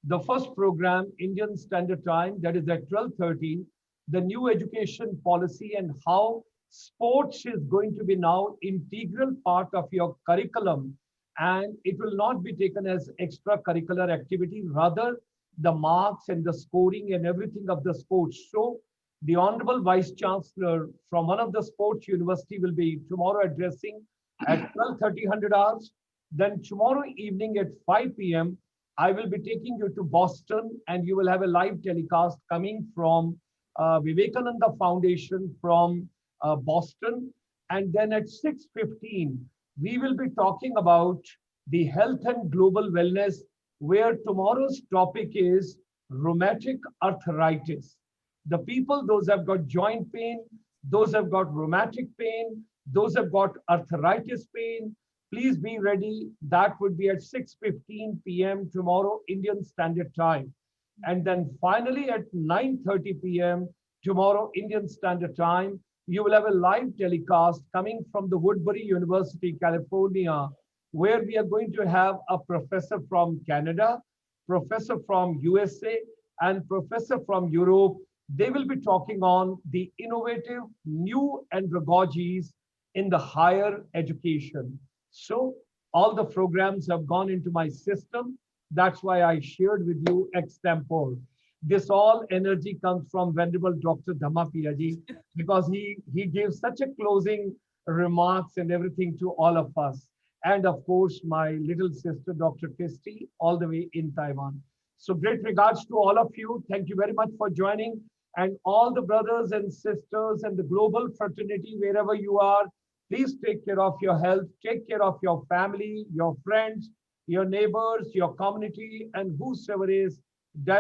The first program, Indian Standard Time, that is at 12:30, the new education policy and how sports is going to be now integral part of your curriculum, and it will not be taken as extracurricular activity, rather the marks and the scoring and everything of the sports. So the Honorable Vice Chancellor from one of the sports university will be tomorrow addressing at 12:30 hours. Then tomorrow evening at 5 p.m., I will be taking you to Boston and you will have a live telecast coming from Vivekananda Foundation from Boston. And then at 6:15, we will be talking about the health and global wellness, where tomorrow's topic is rheumatic arthritis. The people, those have got joint pain, those have got rheumatic pain, those have got arthritis pain, please be ready. That would be at 6:15 p.m. tomorrow, Indian Standard Time. And then finally at 9:30 p.m. tomorrow, Indian Standard Time, you will have a live telecast coming from the Woodbury University, California, where we are going to have a professor from Canada, professor from USA, and professor from Europe. They will be talking on the innovative new andragogies in the higher education. So all the programs have gone into my system. That's why I shared with you extempore. This all energy comes from Venerable Dr. Dhammapiya ji, because he gives such a closing remarks and everything to all of us. And of course, my little sister, Dr. Christie, all the way in Taiwan. So great regards to all of you. Thank you very much for joining. And all the brothers and sisters and the global fraternity, wherever you are, please take care of your health, take care of your family, your friends, your neighbors, your community, and whosoever is direct